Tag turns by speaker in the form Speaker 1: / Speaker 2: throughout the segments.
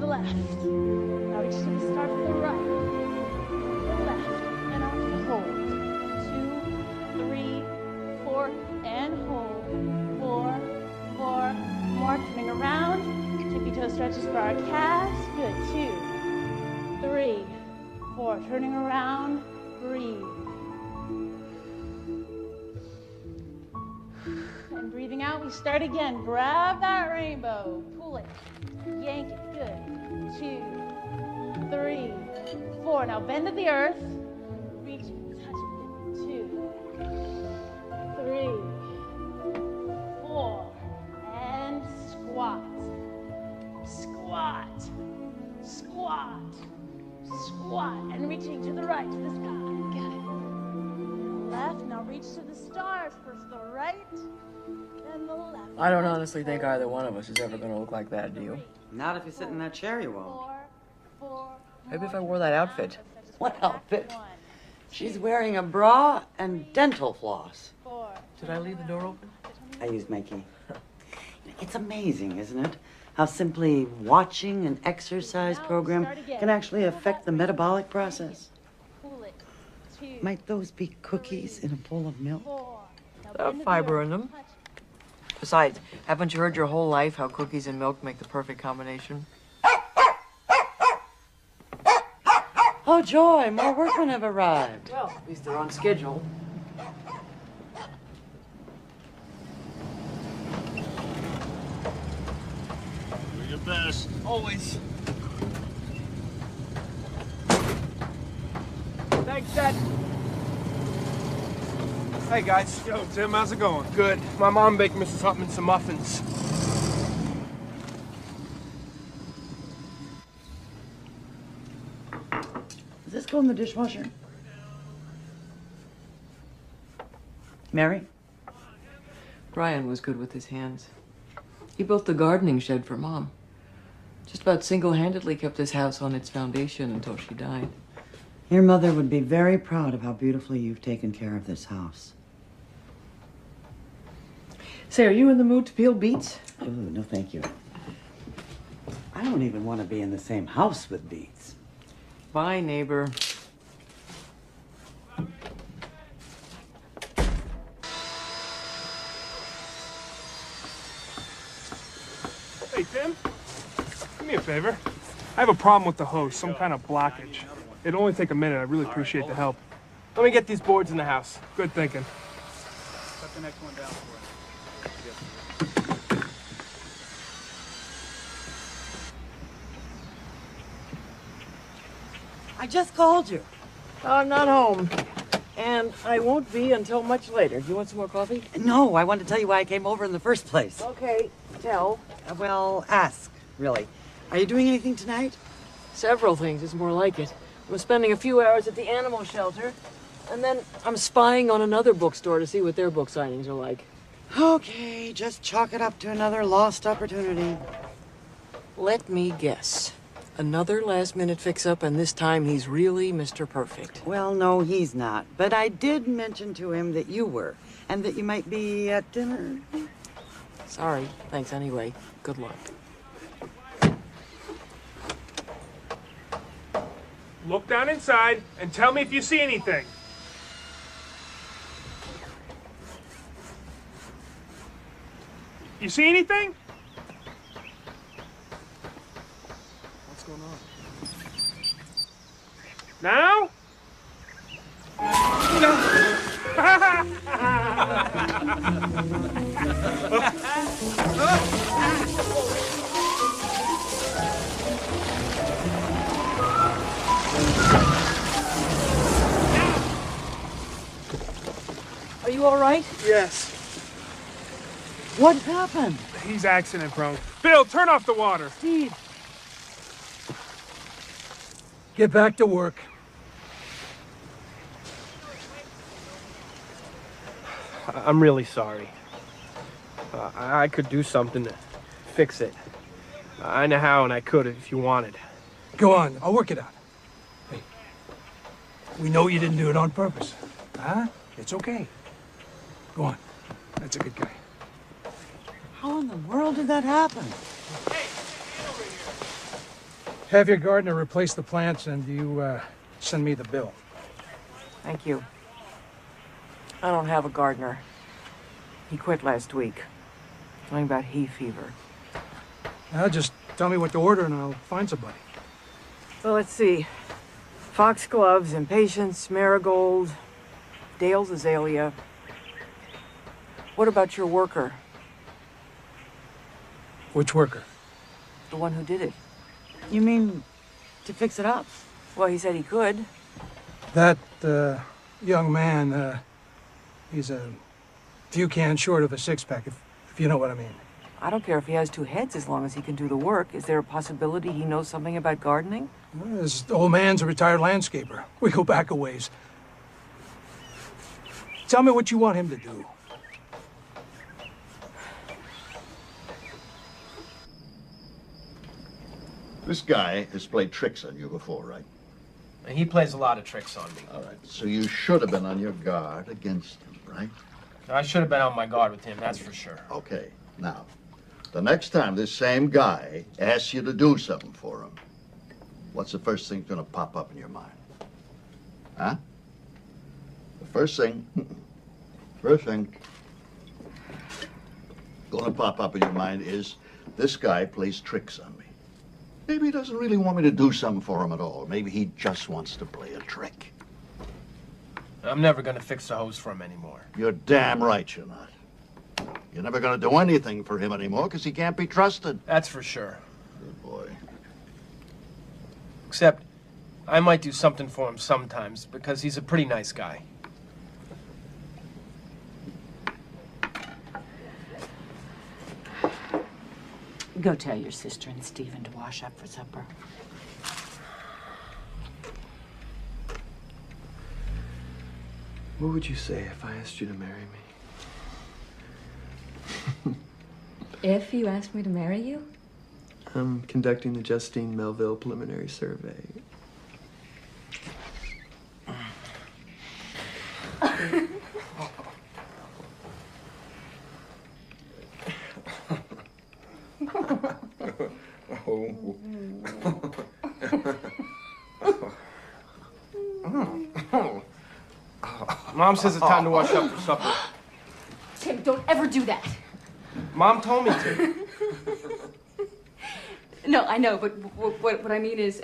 Speaker 1: the left. Now reach to the start to the right. The left. And I want you to hold. 2, 3, 4, and hold. 4, 4. More. Turning around. Tippy toe stretches for our calves. Good. 2, 3, 4. Turning around. Breathe. And breathing out, we start again. Grab that rainbow. Pull it. Yank it. Good. 2, 3, 4. Now bend to the earth. Reach. Touch it. 2, 3, 4. And squat. Squat. Squat. Squat. And reaching to the right, to the sky. Get it. Left. Now reach to the stars. First the right. Then the left.
Speaker 2: I don't honestly think either one of us is ever going to look like that, do you?
Speaker 3: Not if you sit in that chair, you won't.
Speaker 1: 4, 4.
Speaker 2: Maybe if I wore that outfit.
Speaker 3: What outfit? She's wearing a bra and dental floss.
Speaker 1: 4.
Speaker 2: Did I leave the door open?
Speaker 3: I used my key. It's amazing, isn't it? How simply watching an exercise program can actually affect the metabolic process.
Speaker 1: Pull it. 2,
Speaker 3: Might those be cookies in a bowl of milk?
Speaker 1: 4. Now
Speaker 2: There are
Speaker 1: bend to the
Speaker 2: fiber
Speaker 1: earth.
Speaker 2: in them.
Speaker 1: Touch.
Speaker 2: Besides, haven't you heard your whole life how cookies and milk make the perfect combination?
Speaker 3: Oh, joy, more workmen have arrived.
Speaker 2: Well, at least they're on schedule.
Speaker 4: Do your best.
Speaker 2: Always. Thanks, Dad.
Speaker 5: Hey guys. Yo, Tim, how's it going? Good. My mom baked Mrs. Hutman some muffins.
Speaker 3: Does this go in the dishwasher? Mary?
Speaker 2: Brian was good with his hands. He built the gardening shed for Mom. Just about single-handedly kept this house on its foundation until she died.
Speaker 3: Your mother would be very proud of how beautifully you've taken care of this house.
Speaker 2: Say, are you in the mood to peel beets?
Speaker 3: Ooh, no thank you. I don't even want to be in the same house with Beats.
Speaker 2: Bye, neighbor.
Speaker 5: Hey, Tim, do me a favor. I have a problem with the hose, some kind of blockage. It'll only take a minute. I really appreciate the help. Let me get these boards in the house. Good thinking.
Speaker 4: Cut the next one down for us.
Speaker 3: I just called you.
Speaker 2: I'm not home. And I won't be until much later. Do you want some more coffee?
Speaker 3: No, I wanted to tell you why I came over in the first place.
Speaker 2: Okay, tell.
Speaker 3: Well, ask, really. Are you doing anything tonight?
Speaker 2: Several things is more like it. I'm spending a few hours at the animal shelter, and then I'm spying on another bookstore to see what their book signings are like.
Speaker 3: Okay, just chalk it up to another lost opportunity.
Speaker 2: Let me guess. Another last-minute fix-up, and this time he's really Mr. Perfect.
Speaker 3: Well, no, he's not. But I did mention to him that you were, and that you might be at dinner.
Speaker 2: Sorry. Thanks anyway. Good luck.
Speaker 5: Look down inside and tell me if you see anything. You see anything?
Speaker 4: What's going on?
Speaker 5: Now?
Speaker 2: Are you all right?
Speaker 5: Yes.
Speaker 3: What happened?
Speaker 5: He's accident prone. Bill, turn off the water.
Speaker 2: Steve.
Speaker 6: Get back to work.
Speaker 5: I'm really sorry. I could do something to fix it. I know how, and I could if you wanted.
Speaker 6: Go on, I'll work it out. Hey, we know you didn't do it on purpose. Huh? It's okay. Go on. That's a good guy.
Speaker 3: How in the world did that happen?
Speaker 6: Have your gardener replace the plants and you send me the bill.
Speaker 2: Thank you. I don't have a gardener. He quit last week. Something about hay fever.
Speaker 6: Now just tell me what to order and I'll find somebody.
Speaker 2: Well, let's see. Foxgloves, impatiens, marigold, Dale's azalea. What about your worker?
Speaker 6: Which worker?
Speaker 2: The one who did it.
Speaker 3: You mean to fix it up?
Speaker 2: Well, he said he could.
Speaker 6: That young man, he's a few cans short of a six-pack, if you know what I mean.
Speaker 2: I don't care if he has two heads as long as he can do the work. Is there a possibility he knows something about gardening?
Speaker 6: Well, this old man's a retired landscaper. We go back a ways. Tell me what you want him to do.
Speaker 7: This guy has played tricks on you before, right?
Speaker 8: He plays a lot of tricks on me.
Speaker 7: All right. So you should have been on your guard against him, right?
Speaker 8: I should have been on my guard with him, that's for sure.
Speaker 7: Okay. Now, the next time this same guy asks you to do something for him, what's the first thing going to pop up in your mind? Huh? The first thing going to pop up in your mind is, this guy plays tricks on me. Maybe he doesn't really want me to do something for him at all. Maybe he just wants to play a trick.
Speaker 8: I'm never going to fix the hose for him anymore.
Speaker 7: You're damn right you're not. You're never going to do anything for him anymore because he can't be trusted.
Speaker 8: That's for sure.
Speaker 7: Good boy.
Speaker 8: Except, I might do something for him sometimes because he's a pretty nice guy.
Speaker 9: Go tell your sister and Stephen to wash up for supper.
Speaker 10: What would you say if I asked you to marry me?
Speaker 11: If you asked me to marry you?
Speaker 10: I'm conducting the Justine Melville preliminary survey.
Speaker 8: Mom says it's time to wash up for supper.
Speaker 11: Tim, don't ever do that.
Speaker 8: Mom told me to.
Speaker 11: No, I know, but what I mean is,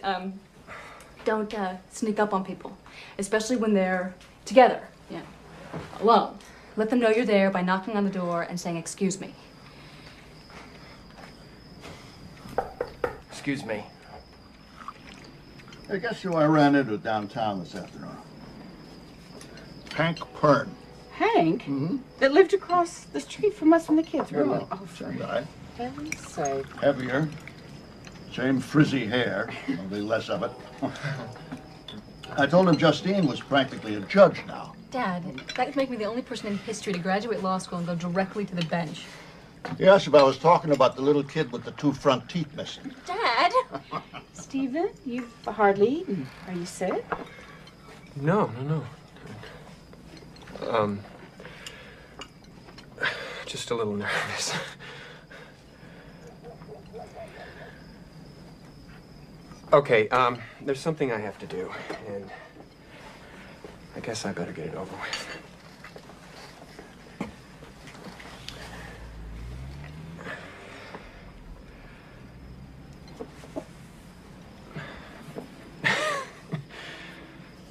Speaker 11: don't sneak up on people, especially when they're together, alone. Let them know you're there by knocking on the door and saying, "Excuse me."
Speaker 8: Excuse me.
Speaker 7: Hey, guess who I ran into downtown this afternoon? Hank Pern.
Speaker 9: Hank?
Speaker 7: Mm-hmm.
Speaker 9: That lived across the street from us when the kids were
Speaker 7: Yeah,
Speaker 9: little. Oh,
Speaker 7: same guy.
Speaker 9: heaven's sake.
Speaker 7: Heavier. Same frizzy hair, only less of it. I told him Justine was practically a judge now.
Speaker 11: Dad, that would make me the only person in history to graduate law school and go directly to the bench.
Speaker 7: He asked if I was talking about the little kid with the two front teeth missing.
Speaker 11: Dad!
Speaker 9: Stephen, you've hardly eaten. Are you sick?
Speaker 10: No. Just a little nervous. Okay, there's something I have to do, and I guess I better get it over with.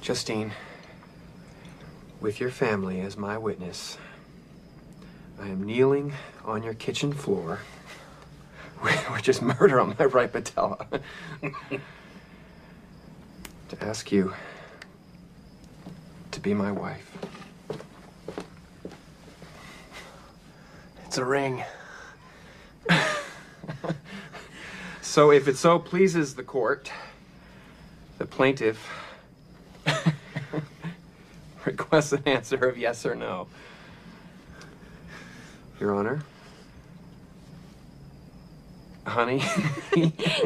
Speaker 10: Justine, with your family as my witness, I am kneeling on your kitchen floor, which is murder on my right patella, to ask you to be my wife.
Speaker 8: It's a ring.
Speaker 10: So if it so pleases the court, the plaintiff requests an answer of yes or no. Your Honor? Honey?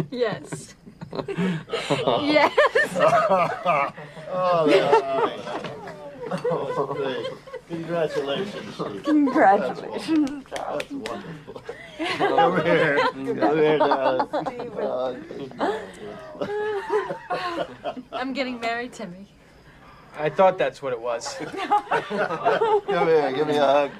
Speaker 11: Yes.
Speaker 7: Yes. Oh, that's nice. Oh, great. Congratulations, Steve.
Speaker 9: Congratulations.
Speaker 7: That's wonderful. Come here. Come here, darling.
Speaker 11: I'm getting married, Timmy.
Speaker 8: I thought that's what it was.
Speaker 7: Come here, give me a hug.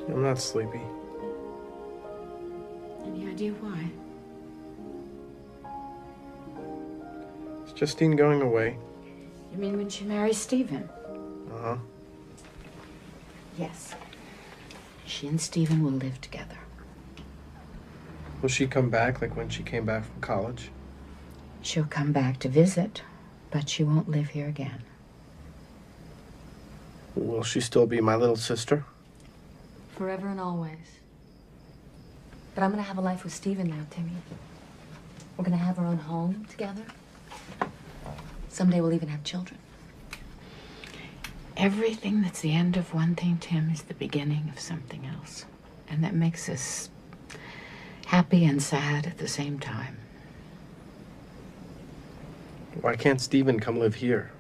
Speaker 8: I'm not sleepy.
Speaker 9: Any idea why?
Speaker 8: Is Justine going away?
Speaker 9: You mean when she marries Stephen?
Speaker 8: Uh-huh.
Speaker 9: Yes. She and Stephen will live together.
Speaker 8: Will she come back like when she came back from college?
Speaker 9: She'll come back to visit, but she won't live here again.
Speaker 8: Will she still be my little sister?
Speaker 11: Forever and always. But I'm gonna have a life with Stephen now, Timmy. We're gonna have our own home together. Someday we'll even have children.
Speaker 9: Everything that's the end of one thing, Tim, is the beginning of something else. And that makes us happy and sad at the same time.
Speaker 8: Why can't Stephen come live here?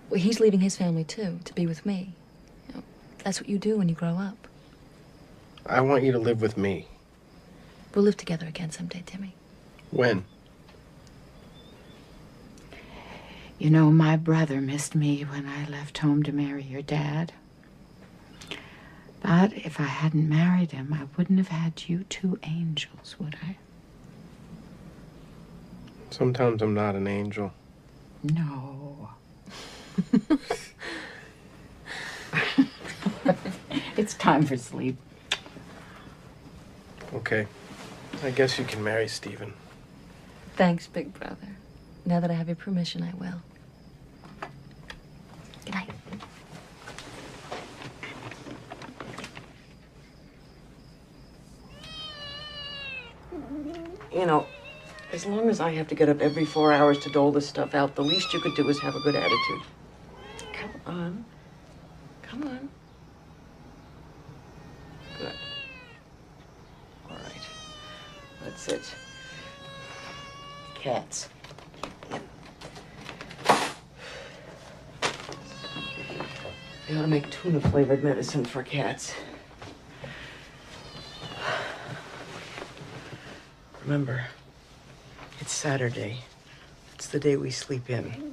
Speaker 11: Well, he's leaving his family too, to be with me. You know, that's what you do when you grow up.
Speaker 8: I want you to live with me.
Speaker 11: We'll live together again someday, Timmy.
Speaker 8: When?
Speaker 9: You know, my brother missed me when I left home to marry your dad. But if I hadn't married him, I wouldn't have had you two angels, would I?
Speaker 8: Sometimes I'm not an angel.
Speaker 9: No. It's time for sleep.
Speaker 8: Okay. I guess you can marry Stephen.
Speaker 11: Thanks, big brother. Now that I have your permission, I will. Good night.
Speaker 2: You know, as long as I have to get up every 4 hours to dole this stuff out, the least you could do is have a good attitude. Come on. Come on. Good. All right. That's it. Cats. They ought to make tuna-flavored medicine for cats. Remember, it's Saturday. It's the day we sleep in.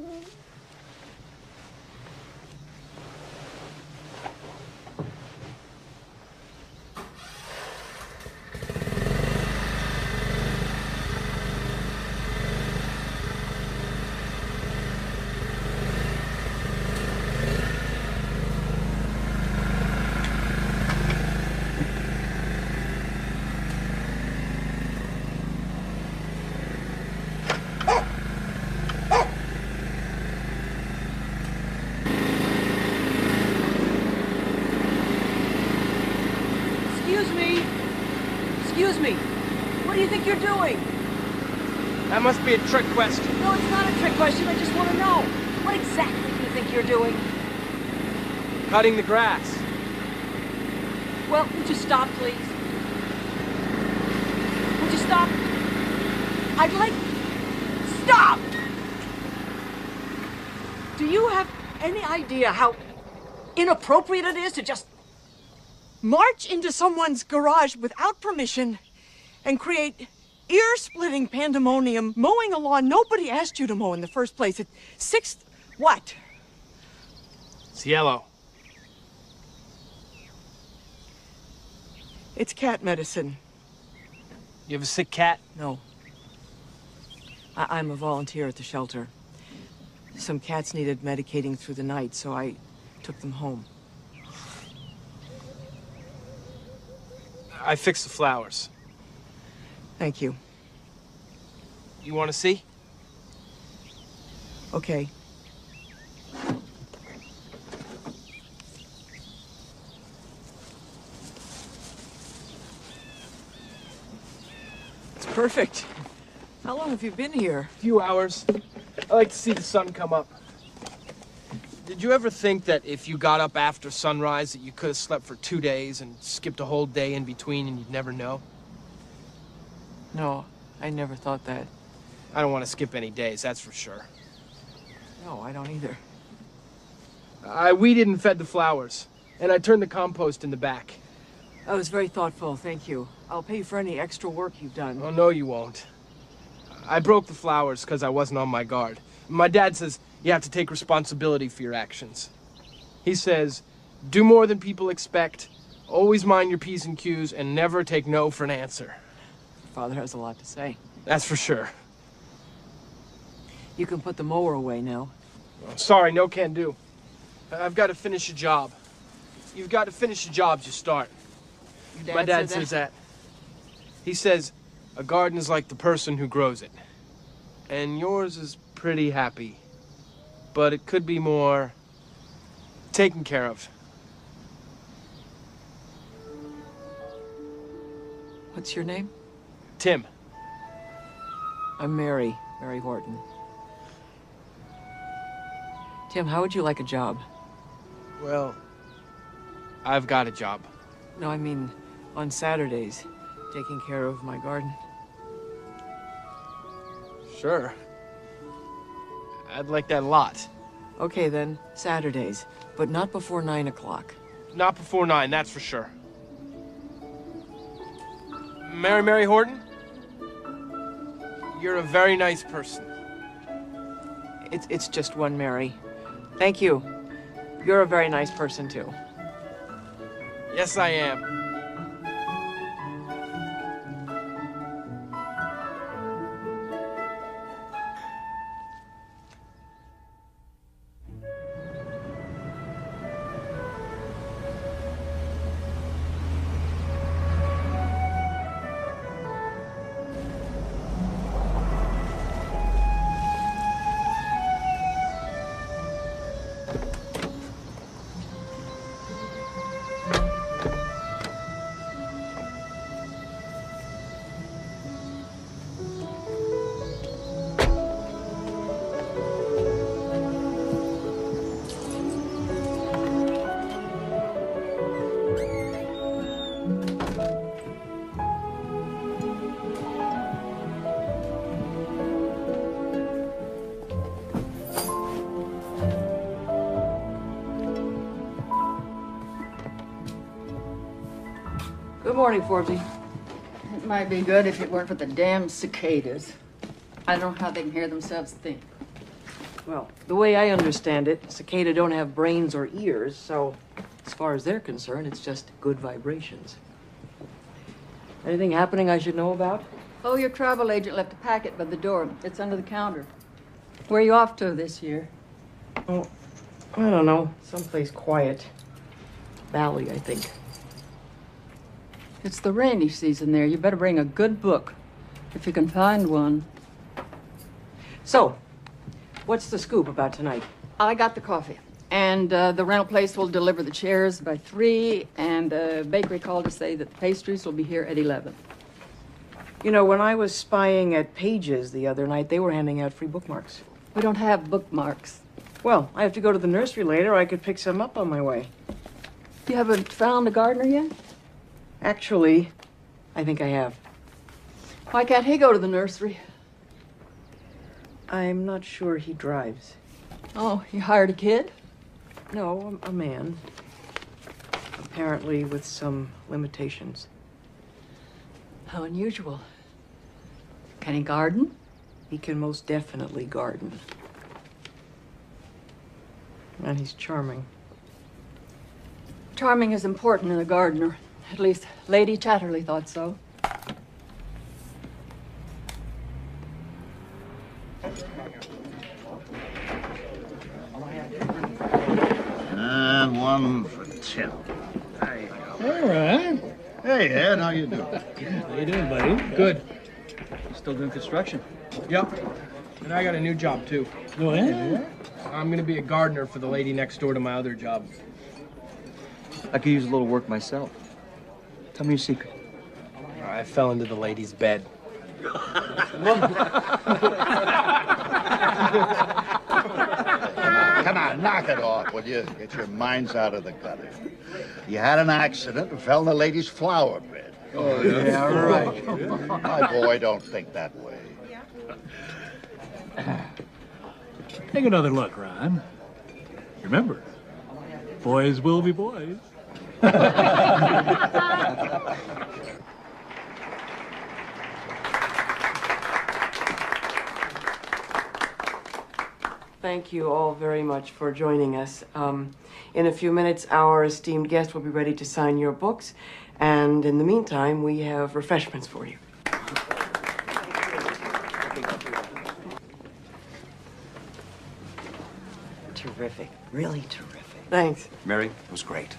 Speaker 12: Excuse me. What do you think you're doing?
Speaker 8: That must be a trick question.
Speaker 12: No, it's not a trick question. I just want to know. What exactly do you think you're doing?
Speaker 8: Cutting the grass.
Speaker 12: Well, would you stop, please? Would you stop? I'd like... Stop! Do you have any idea how inappropriate it is to just march into someone's garage without permission and create ear-splitting pandemonium, mowing a lawn nobody asked you to mow in the first place at 6th... What?
Speaker 8: It's yellow.
Speaker 12: It's cat medicine.
Speaker 8: You have a sick cat?
Speaker 12: No. I'm a volunteer at the shelter. Some cats needed medicating through the night, so I took them home.
Speaker 8: I fixed the flowers.
Speaker 12: Thank you.
Speaker 8: You want to see?
Speaker 12: Okay. It's perfect. How long have you been here?
Speaker 8: A few hours. I like to see the sun come up. Did you ever think that if you got up after sunrise that you could have slept for 2 days and skipped a whole day in between and you'd never know?
Speaker 2: No, I never thought that.
Speaker 8: I don't want to skip any days, that's for sure.
Speaker 2: No, I don't either.
Speaker 8: I weeded and fed the flowers, and I turned the compost in the back.
Speaker 2: That was very thoughtful, thank you. I'll pay for any extra work you've done.
Speaker 8: Oh, no, you won't. I broke the flowers because I wasn't on my guard. My dad says you have to take responsibility for your actions. He says, do more than people expect, always mind your P's and Q's, and never take no for an answer.
Speaker 2: Father has a lot to say.
Speaker 8: That's for sure.
Speaker 2: You can put the mower away now.
Speaker 8: Oh, sorry, no can do. I've got to finish a job. You've got to finish the jobs you start. My dad says that. He says a garden is like the person who grows it. And yours is pretty happy. But it could be more taken care of.
Speaker 2: What's your name?
Speaker 8: Tim.
Speaker 2: I'm Mary Horton. Tim, how would you like a job?
Speaker 8: Well, I've got a job.
Speaker 2: No, I mean on Saturdays, taking care of my garden.
Speaker 8: Sure. I'd like that a lot.
Speaker 2: Okay then, Saturdays, but not before 9 o'clock.
Speaker 8: Not before 9, that's for sure. Mary Horton? You're a very nice person.
Speaker 2: It's just one Mary. Thank you. You're a very nice person too.
Speaker 8: Yes, I am.
Speaker 2: Good morning, Forbesy.
Speaker 13: It might be good if it weren't for the damn cicadas. I don't know how they can hear themselves think.
Speaker 2: Well, the way I understand it, cicada don't have brains or ears, so as far as they're concerned, it's just good vibrations. Anything happening I should know about?
Speaker 13: Oh, your travel agent left a packet by the door. It's under the counter. Where are you off to this year?
Speaker 2: Oh, I don't know. Someplace quiet. Valley, I think.
Speaker 13: It's the rainy season there. You better bring a good book, if you can find one.
Speaker 2: So, what's the scoop about tonight?
Speaker 13: I got the coffee. And the rental place will deliver the chairs by 3, and the bakery called to say that the pastries will be here at 11.
Speaker 2: You know, when I was spying at Pages the other night, they were handing out free bookmarks.
Speaker 13: We don't have bookmarks.
Speaker 2: Well, I have to go to the nursery later. I could pick some up on my way.
Speaker 13: You haven't found a gardener yet?
Speaker 2: Actually, I think I have.
Speaker 13: Why can't he go to the nursery?
Speaker 2: I'm not sure he drives.
Speaker 13: Oh, you hired a kid?
Speaker 2: No, a man. Apparently with some limitations.
Speaker 13: How unusual. Can he garden?
Speaker 2: He can most definitely garden. And he's charming.
Speaker 13: Charming is important in a gardener. At least Lady Chatterley thought so.
Speaker 7: And one for Tim.
Speaker 4: All right.
Speaker 7: Hey, Ed, how you doing?
Speaker 4: How you doing, buddy? Good. Still doing construction?
Speaker 8: Yep. And I got a new job, too.
Speaker 4: Go ahead.
Speaker 8: I'm gonna be a gardener for the lady next door to my other job.
Speaker 14: I could use a little work myself. Tell me your secret.
Speaker 8: I fell into the lady's bed.
Speaker 7: Come on, knock it off, will you? Get your minds out of the gutter. You had an accident and fell in the lady's flower bed.
Speaker 6: Oh, yeah, right.
Speaker 7: My boy don't think that way.
Speaker 6: Take another look, Ron. Remember, boys will be boys.
Speaker 2: Thank you all very much for joining us. In a few minutes, our esteemed guest will be ready to sign your books, and in the meantime, we have refreshments for you.
Speaker 3: Terrific. Really terrific.
Speaker 2: Thanks.
Speaker 14: Mary, it was great.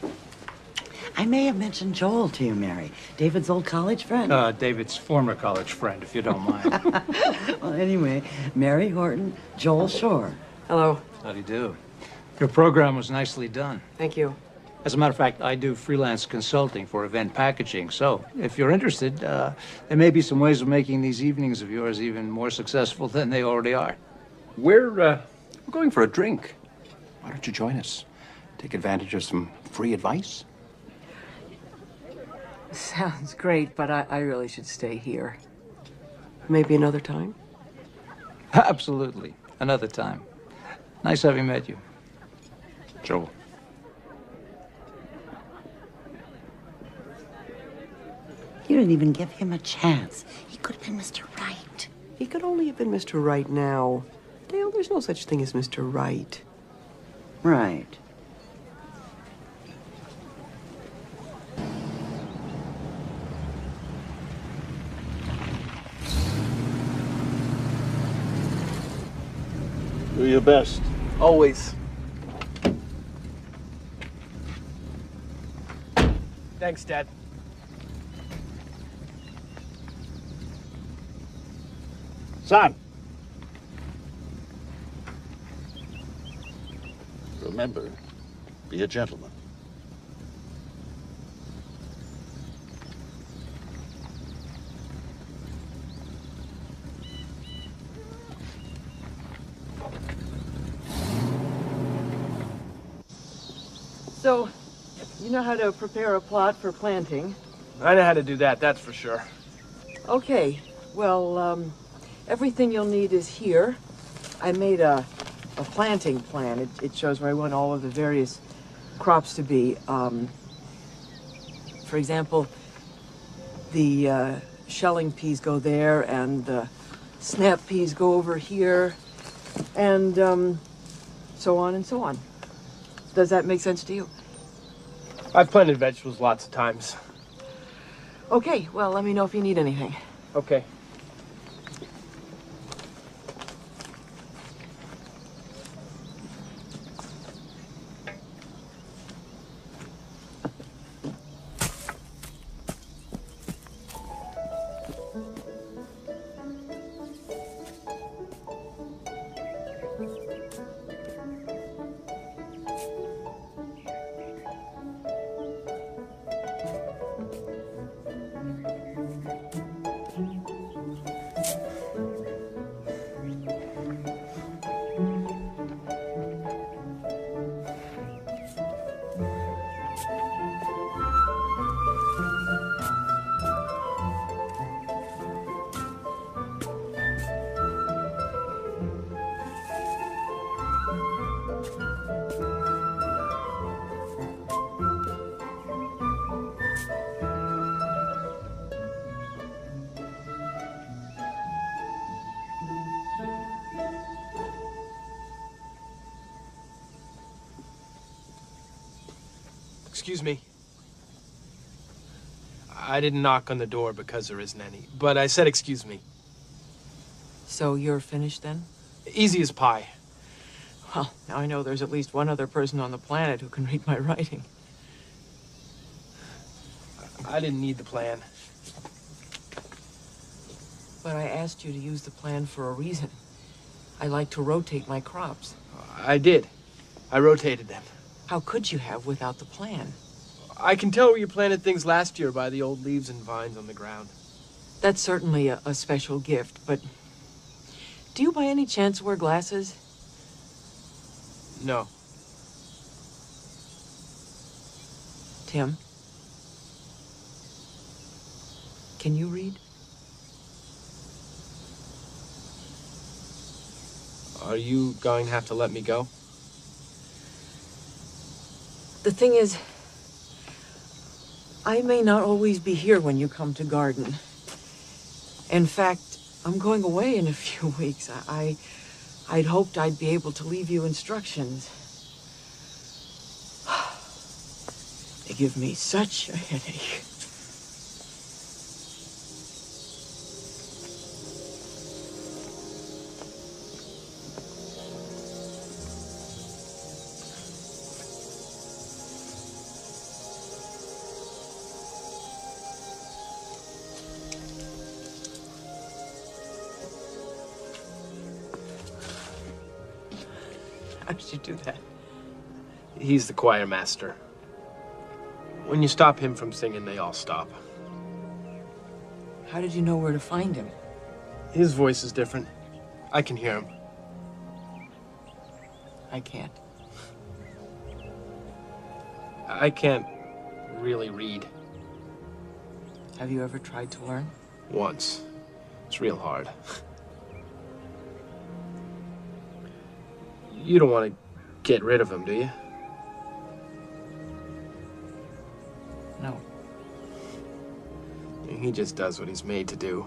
Speaker 3: I may have mentioned Joel to you, Mary. David's old college friend.
Speaker 6: David's former college friend, if you don't mind.
Speaker 3: Well, anyway, Mary Horton, Joel Shore.
Speaker 2: Hello.
Speaker 14: How do you do?
Speaker 6: Your program was nicely done.
Speaker 2: Thank you.
Speaker 6: As a matter of fact, I do freelance consulting for event packaging, so if you're interested, there may be some ways of making these evenings of yours even more successful than they already are.
Speaker 14: We're going for a drink. Why don't you join us? Take advantage of some free advice?
Speaker 2: Sounds great, but I really should stay here. Maybe another time?
Speaker 6: Absolutely. Another time. Nice having met you.
Speaker 14: Joel.
Speaker 3: You didn't even give him a chance. He could have been Mr. Right.
Speaker 2: He could only have been Mr. Right now. Dale, there's no such thing as Mr. Right.
Speaker 3: Right.
Speaker 7: Do your best.
Speaker 8: Always. Thanks, Dad.
Speaker 7: Son. Remember, be a gentleman.
Speaker 2: So, you know how to prepare a plot for planting?
Speaker 8: I know how to do that, that's for sure.
Speaker 2: Okay, well, everything you'll need is here. I made a planting plan. It shows where I want all of the various crops to be. For example, the shelling peas go there, and the snap peas go over here, and so on and so on. Does that make sense to you?
Speaker 8: I've planted vegetables lots of times.
Speaker 2: Okay, well, let me know if you need anything.
Speaker 8: Okay. Excuse me. I didn't knock on the door because there isn't any, but I said excuse me.
Speaker 2: So you're finished then?
Speaker 8: Easy as pie.
Speaker 2: Well, now I know there's at least one other person on the planet who can read my writing.
Speaker 8: I didn't need the plan.
Speaker 2: But I asked you to use the plan for a reason. I like to rotate my crops.
Speaker 8: I did. I rotated them.
Speaker 2: How could you have without the plan?
Speaker 8: I can tell where you planted things last year by the old leaves and vines on the ground.
Speaker 2: That's certainly a special gift, but do you by any chance wear glasses?
Speaker 8: No.
Speaker 2: Tim, can you read?
Speaker 8: Are you going to have to let me go?
Speaker 2: The thing is, I may not always be here when you come to garden. In fact, I'm going away in a few weeks. I'd hoped I'd be able to leave you instructions. They give me such a headache. How did you do that?
Speaker 8: He's the choir master. When you stop him from singing, they all stop.
Speaker 2: How did you know where to find him?
Speaker 8: His voice is different. I can hear him.
Speaker 2: I can't.
Speaker 8: I can't really read.
Speaker 2: Have you ever tried to learn?
Speaker 8: Once. It's real hard. You don't want to get rid of him, do you?
Speaker 2: No.
Speaker 8: He just does what he's made to do.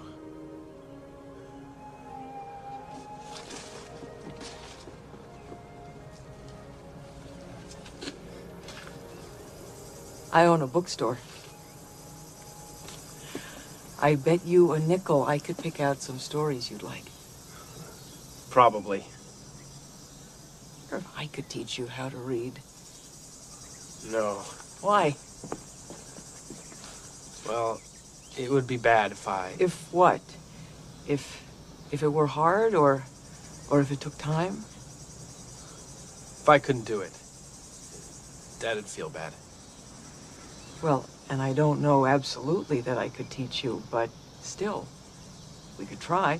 Speaker 2: I own a bookstore. I bet you a nickel I could pick out some stories you'd like.
Speaker 8: Probably.
Speaker 2: Or if I could teach you how to read.
Speaker 8: No.
Speaker 2: Why?
Speaker 8: Well, it would be bad if I...
Speaker 2: If what? If it were hard, or if it took time?
Speaker 8: If I couldn't do it, Dad'd feel bad.
Speaker 2: Well, and I don't know absolutely that I could teach you, but still, we could try.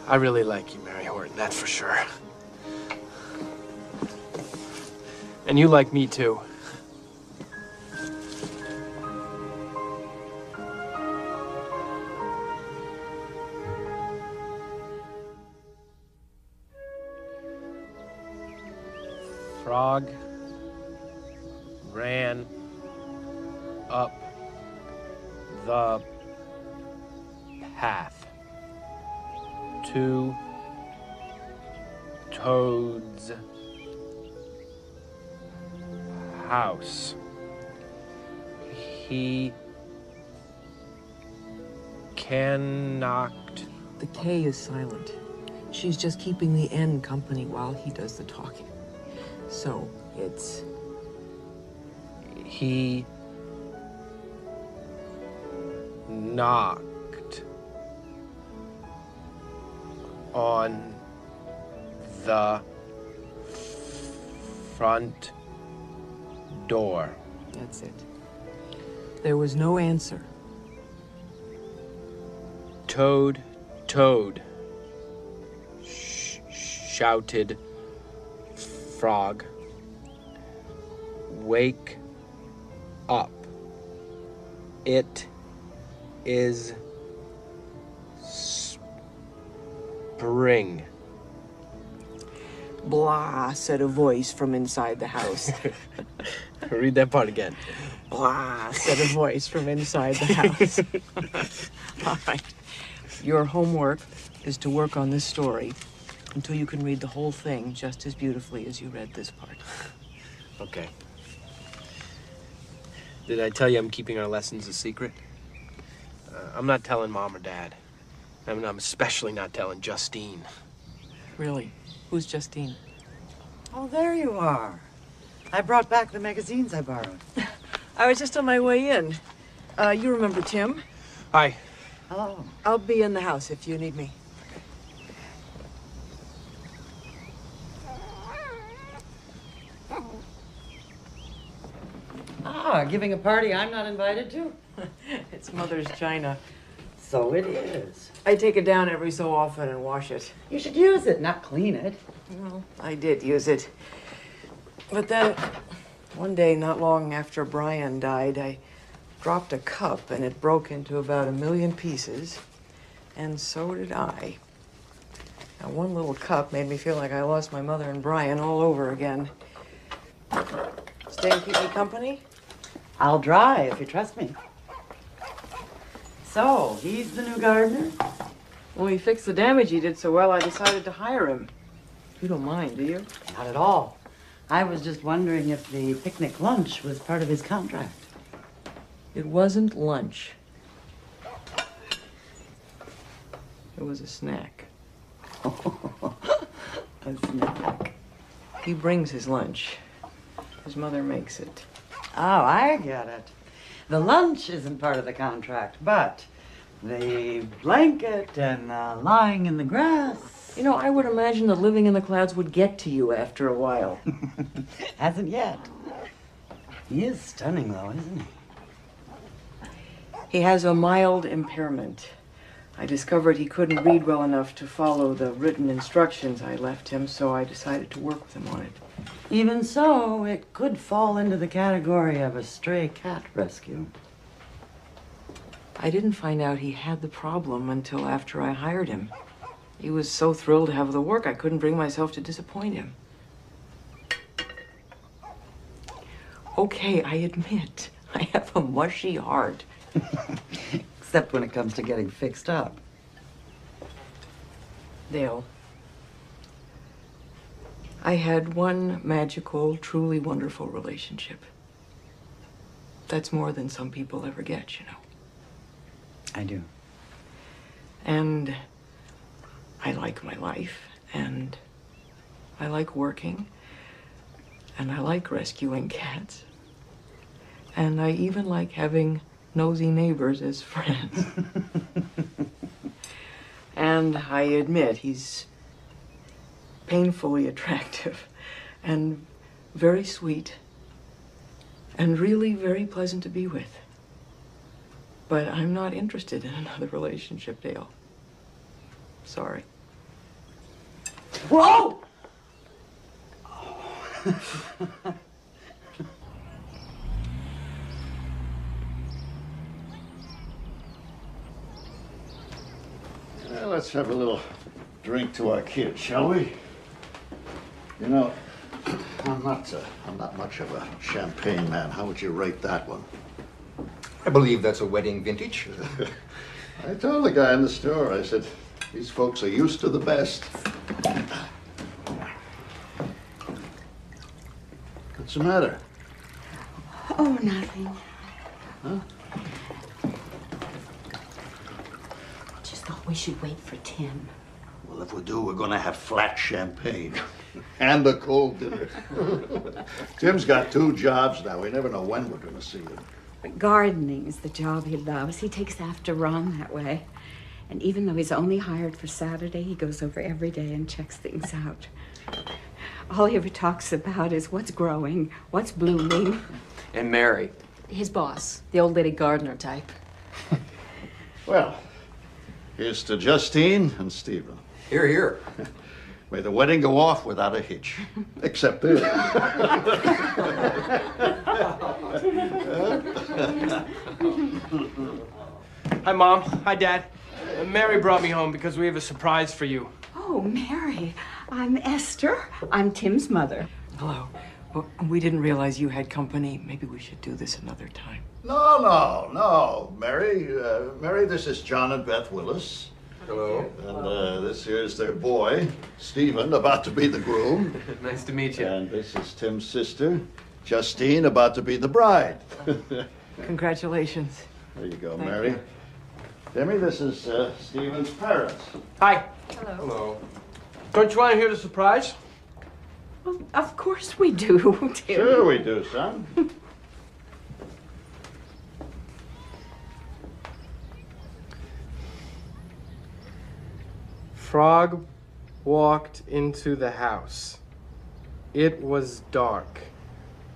Speaker 8: I really like you, Mary Horton, that's for sure. And you like me, too. Frog ran up the path to Toad's house. He knocked.
Speaker 2: The K is silent. She's just keeping the N company while he does the talking. So, it's...
Speaker 8: He knocked on the front door.
Speaker 2: That's it. There was no answer.
Speaker 8: Toad, Toad, shouted Frog. Wake up. It is spring.
Speaker 2: Blah, said a voice from inside the house.
Speaker 8: Read that part again.
Speaker 2: Blah, said a voice from inside the house. All right. Your homework is to work on this story until you can read the whole thing just as beautifully as you read this part.
Speaker 8: Okay. Did I tell you I'm keeping our lessons a secret? I'm not telling Mom or Dad. I'm especially not telling Justine.
Speaker 2: Really? Who's Justine?
Speaker 3: Oh, there you are. I brought back the magazines I borrowed.
Speaker 2: I was just on my way in. You remember Tim?
Speaker 8: Hi.
Speaker 3: Hello.
Speaker 2: I'll be in the house if you need me.
Speaker 3: Ah, giving a party I'm not invited to?
Speaker 2: It's Mother's China.
Speaker 3: So it is.
Speaker 2: I take it down every so often and wash it.
Speaker 3: You should use it, not clean it.
Speaker 2: Well, I did use it. But then, one day, not long after Brian died, I dropped a cup and it broke into about 1,000,000 pieces. And so did I. Now, one little cup made me feel like I lost my mother and Brian all over again. Stay and keep me company?
Speaker 3: I'll dry if you trust me. So, he's the new gardener?
Speaker 2: Well, he fixed the damage he did so well, I decided to hire him. You don't mind, do you?
Speaker 3: Not at all. I was just wondering if the picnic lunch was part of his contract.
Speaker 2: It wasn't lunch. It was a snack.
Speaker 3: A snack.
Speaker 2: He brings his lunch. His mother makes it.
Speaker 3: Oh, I get it. The lunch isn't part of the contract, but the blanket and lying in the grass.
Speaker 2: You know, I would imagine that living in the clouds would get to you after a while.
Speaker 3: Hasn't yet. He is stunning, though, isn't he?
Speaker 2: He has a mild impairment. I discovered he couldn't read well enough to follow the written instructions I left him, so I decided to work with him on it.
Speaker 3: Even so, it could fall into the category of a stray cat rescue.
Speaker 2: I didn't find out he had the problem until after I hired him. He was so thrilled to have the work, I couldn't bring myself to disappoint him. Okay, I admit, I have a mushy heart.
Speaker 3: Except when it comes to getting fixed up.
Speaker 2: Dale, I had one magical, truly wonderful relationship. That's more than some people ever get, you know.
Speaker 3: I do.
Speaker 2: And I like my life, and I like working, and I like rescuing cats, and I even like having nosy neighbors as friends. And I admit he's painfully attractive and very sweet and really very pleasant to be with. But I'm not interested in another relationship, Dale. Sorry.
Speaker 3: Whoa!
Speaker 7: Well, let's have a little drink to our kid, shall we? You know, I'm not much of a champagne man. How would you rate that one?
Speaker 14: I believe that's a wedding vintage.
Speaker 7: I told the guy in the store, I said, these folks are used to the best. What's the matter?
Speaker 9: Oh, nothing.
Speaker 7: Huh?
Speaker 9: Just thought we should wait for Tim.
Speaker 7: Well, if we do, we're gonna have flat champagne and a cold dinner. Tim's got 2 jobs now. We never know when we're gonna see him.
Speaker 9: Gardening is the job he loves. He takes after Ron that way. And even though he's only hired for Saturday, he goes over every day and checks things out. All he ever talks about is what's growing, what's blooming.
Speaker 10: And Mary.
Speaker 11: His boss, the old lady gardener type.
Speaker 7: Well, here's to Justine and Stephen.
Speaker 14: Here, here.
Speaker 7: May the wedding go off without a hitch. Except this.
Speaker 8: Hi, Mom. Hi, Dad. Mary brought me home because we have a surprise for you.
Speaker 9: Oh, Mary, I'm Esther. I'm Tim's mother.
Speaker 2: Hello. Well, we didn't realize you had company. Maybe we should do this another time.
Speaker 7: No, Mary. Mary, this is John and Beth Willis.
Speaker 10: Hello.
Speaker 7: And this here's their boy, Stephen, about to be the groom.
Speaker 10: Nice to meet you.
Speaker 7: And this is Tim's sister, Justine, about to be the bride.
Speaker 2: Congratulations.
Speaker 7: There you go,
Speaker 2: Thank
Speaker 7: Mary.
Speaker 2: you.
Speaker 7: Timmy, this is Stephen's parents.
Speaker 8: Hi.
Speaker 9: Hello.
Speaker 10: Hello.
Speaker 8: Don't you want to hear the surprise?
Speaker 9: Well, of course we do, Tim.
Speaker 7: Sure we do, son.
Speaker 8: Frog walked into the house. It was dark.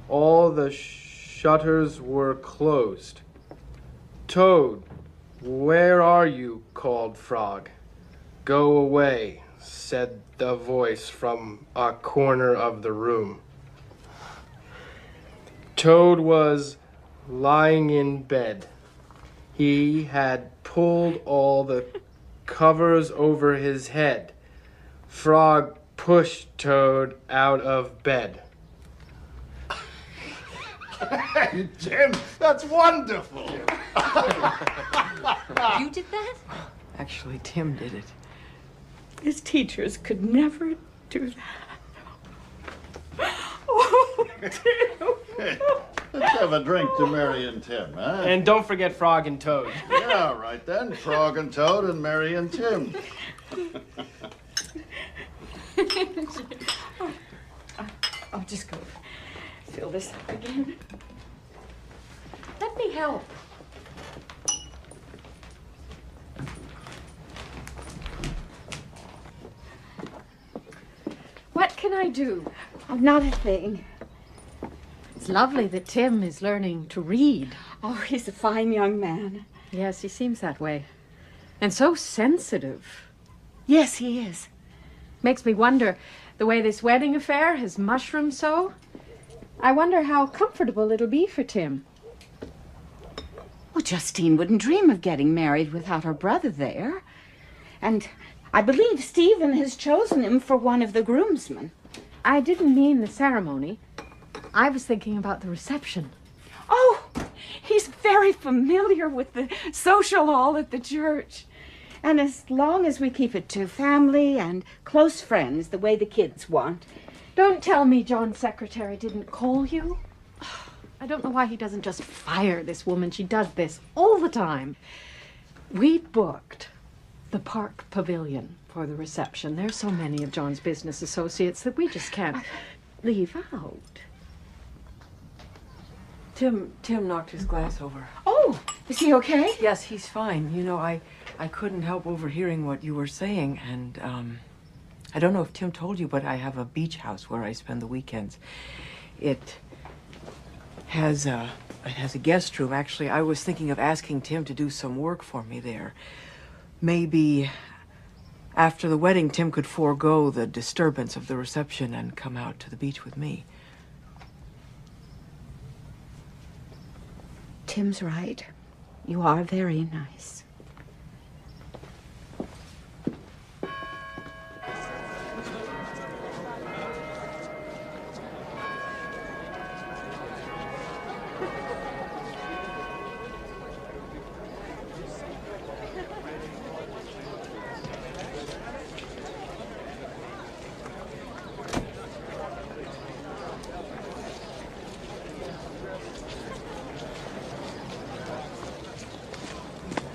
Speaker 8: All the shutters were closed. Toad Where are you? Called Frog. Go away, said the voice from a corner of the room. Toad was lying in bed. He had pulled all the covers over his head. Frog pushed Toad out of bed.
Speaker 7: Hey, Tim, that's wonderful.
Speaker 9: You did that?
Speaker 2: Actually, Tim did it.
Speaker 9: His teachers could never do that. Oh,
Speaker 7: Hey, let's have a drink to Mary and Tim, huh?
Speaker 8: And don't forget Frog and Toad.
Speaker 7: Yeah, all right then. Frog and Toad and Mary and Tim.
Speaker 9: I'll just go fill this up again. Let me help. What can I do? Oh, not a thing.
Speaker 13: It's lovely that Tim is learning to read.
Speaker 9: Oh, he's a fine young man.
Speaker 13: Yes, he seems that way. And so sensitive.
Speaker 9: Yes, he is.
Speaker 13: Makes me wonder, the way this wedding affair has mushroomed so, I wonder how comfortable it'll be for Tim.
Speaker 9: Well, Justine wouldn't dream of getting married without her brother there. And I believe Stephen has chosen him for one of the groomsmen.
Speaker 13: I didn't mean the ceremony. I was thinking about the reception.
Speaker 9: Oh, he's very familiar with the social hall at the church. And as long as we keep it to family and close friends, the way the kids want.
Speaker 13: Don't tell me John's secretary didn't call you. I don't know why he doesn't just fire this woman. She does this all the time. We booked the Park Pavilion for the reception. There's so many of John's business associates that we just can't leave out.
Speaker 2: Tim knocked his glass over.
Speaker 9: Oh, is he okay?
Speaker 2: Yes, he's fine. You know, I couldn't help overhearing what you were saying, and I don't know if Tim told you, but I have a beach house where I spend the weekends. It has a guest room. Actually, I was thinking of asking Tim to do some work for me there. Maybe after the wedding, Tim could forego the disturbance of the reception and come out to the beach with me.
Speaker 9: Tim's right. You are very nice.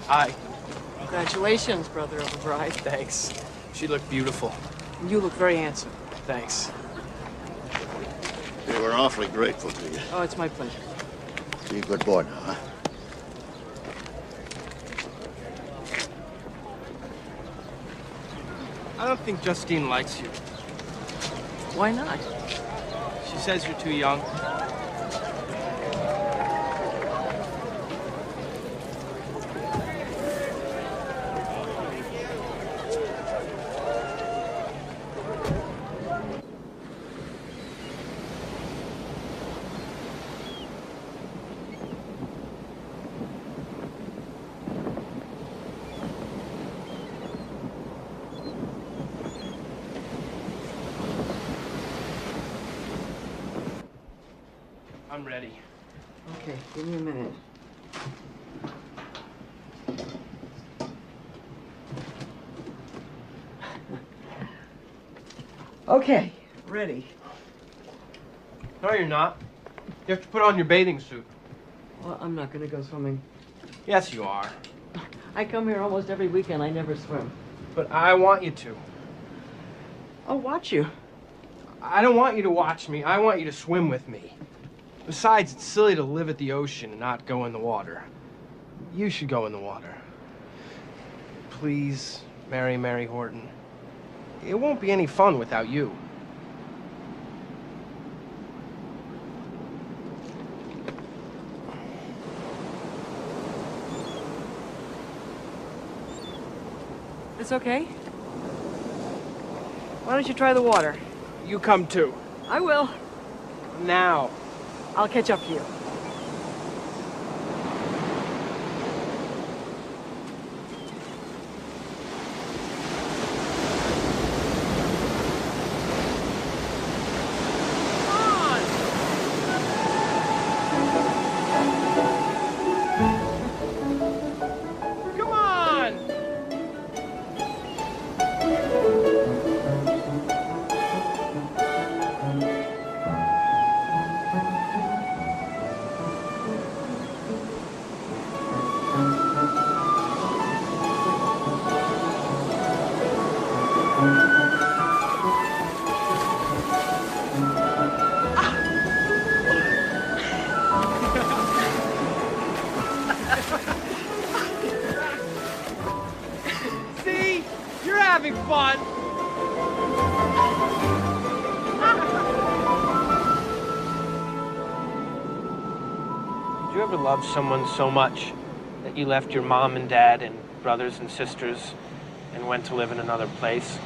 Speaker 8: Hi.
Speaker 2: Congratulations, brother of the bride.
Speaker 8: Thanks. She looked beautiful.
Speaker 2: You look very handsome.
Speaker 8: Thanks.
Speaker 7: We were awfully grateful to you.
Speaker 2: Oh, it's my pleasure.
Speaker 7: Be a good boy now, huh?
Speaker 8: I don't think Justine likes you.
Speaker 2: Why not?
Speaker 8: She says you're too young. I'm ready.
Speaker 2: Okay, give me a minute. Okay, ready.
Speaker 8: No, you're not. You have to put on your bathing suit.
Speaker 2: Well, I'm not gonna go swimming.
Speaker 8: Yes, you are.
Speaker 2: I come here almost every weekend. I never swim.
Speaker 8: But I want you to.
Speaker 2: I'll watch you.
Speaker 8: I don't want you to watch me. I want you to swim with me. Besides, it's silly to live at the ocean and not go in the water. You should go in the water. Please, Mary Horton. It won't be any fun without you.
Speaker 2: It's okay. Why don't you try the water?
Speaker 8: You come too.
Speaker 2: I will.
Speaker 8: Now.
Speaker 2: I'll catch up to you.
Speaker 8: Come on! See? You're having fun. Did you ever love someone so much that you left your mom and dad and brothers and sisters and went to live in another place?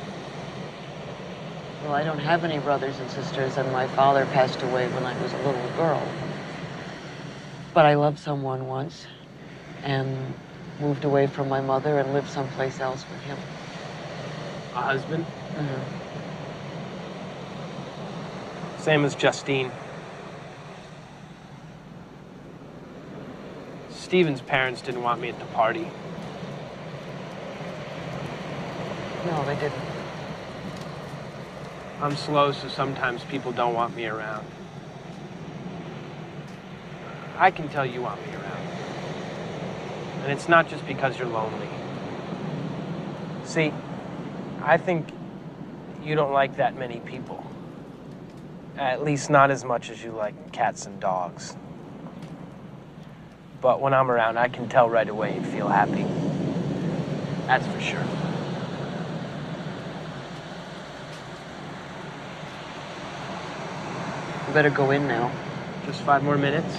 Speaker 2: Well, I don't have any brothers and sisters, and my father passed away when I was a little girl. But I loved someone once, and moved away from my mother and lived someplace else with him.
Speaker 8: A husband?
Speaker 2: Mm-hmm.
Speaker 8: Same as Justine. Steven's parents didn't want me at the party.
Speaker 2: No, they didn't.
Speaker 8: I'm slow, so sometimes people don't want me around. I can tell you want me around. And it's not just because you're lonely. See, I think you don't like that many people. At least not as much as you like cats and dogs. But when I'm around, I can tell right away you feel happy. That's for sure.
Speaker 2: You better go in now.
Speaker 8: Just 5 more minutes.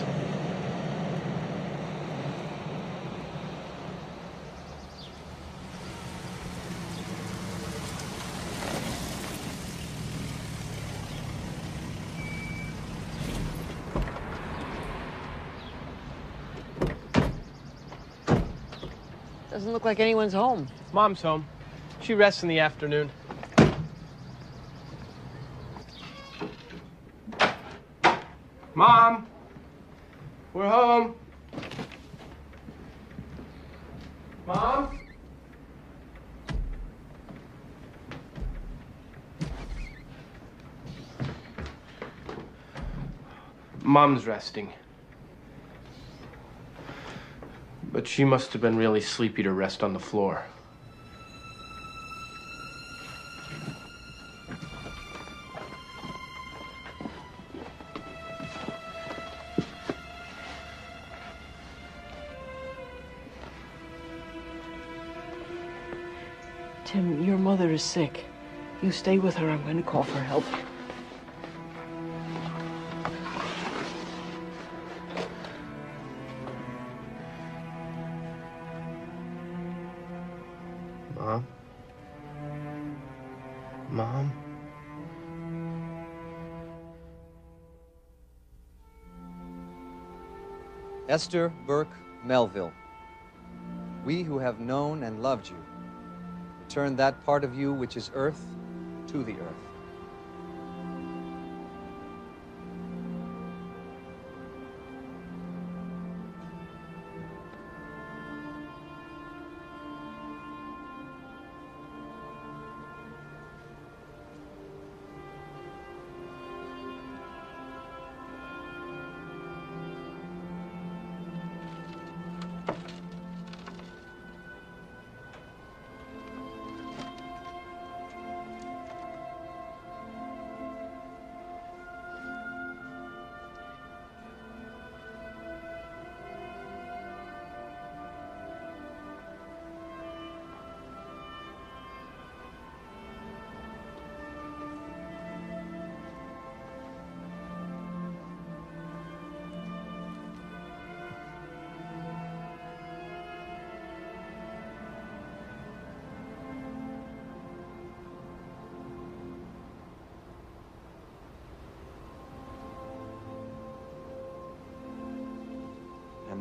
Speaker 2: Doesn't look like anyone's home.
Speaker 8: Mom's home. She rests in the afternoon. Mom! We're home. Mom? Mom's resting. But she must have been really sleepy to rest on the floor.
Speaker 2: Tim, your mother is sick. You stay with her. I'm going to call for help.
Speaker 8: Mom? Mom?
Speaker 15: Esther Burke Melville, we who have known and loved you, return that part of you which is earth to the earth.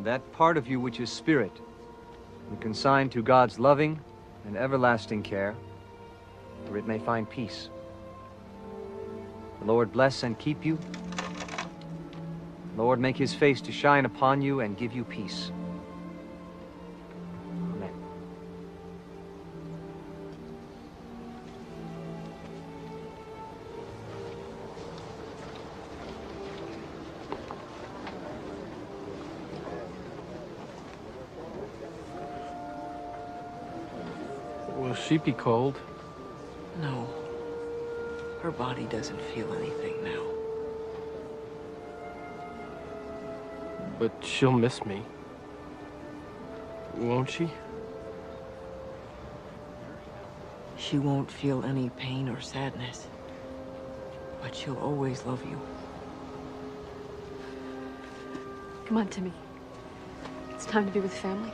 Speaker 15: and that part of you which is spirit, and consigned to God's loving and everlasting care, where it may find peace. The Lord bless and keep you. The Lord make his face to shine upon you and give you peace. Amen.
Speaker 8: Will she be cold?
Speaker 2: No. Her body doesn't feel anything now.
Speaker 8: But she'll miss me. Won't she?
Speaker 2: She won't feel any pain or sadness. But she'll always love you.
Speaker 11: Come on, Timmy. It's time to be with family.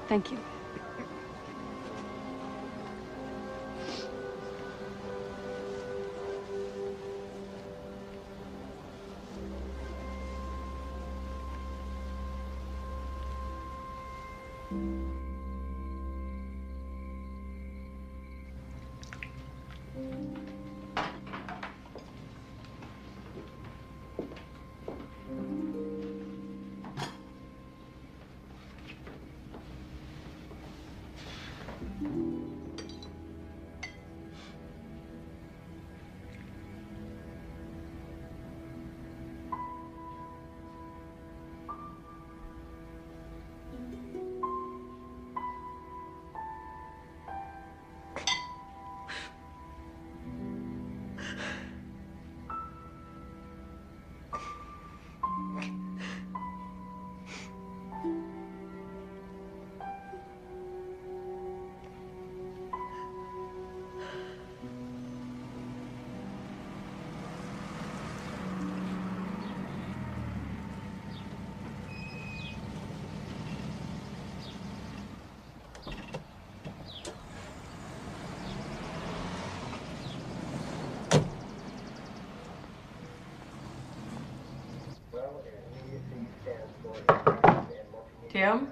Speaker 11: Thank you.
Speaker 2: Tim?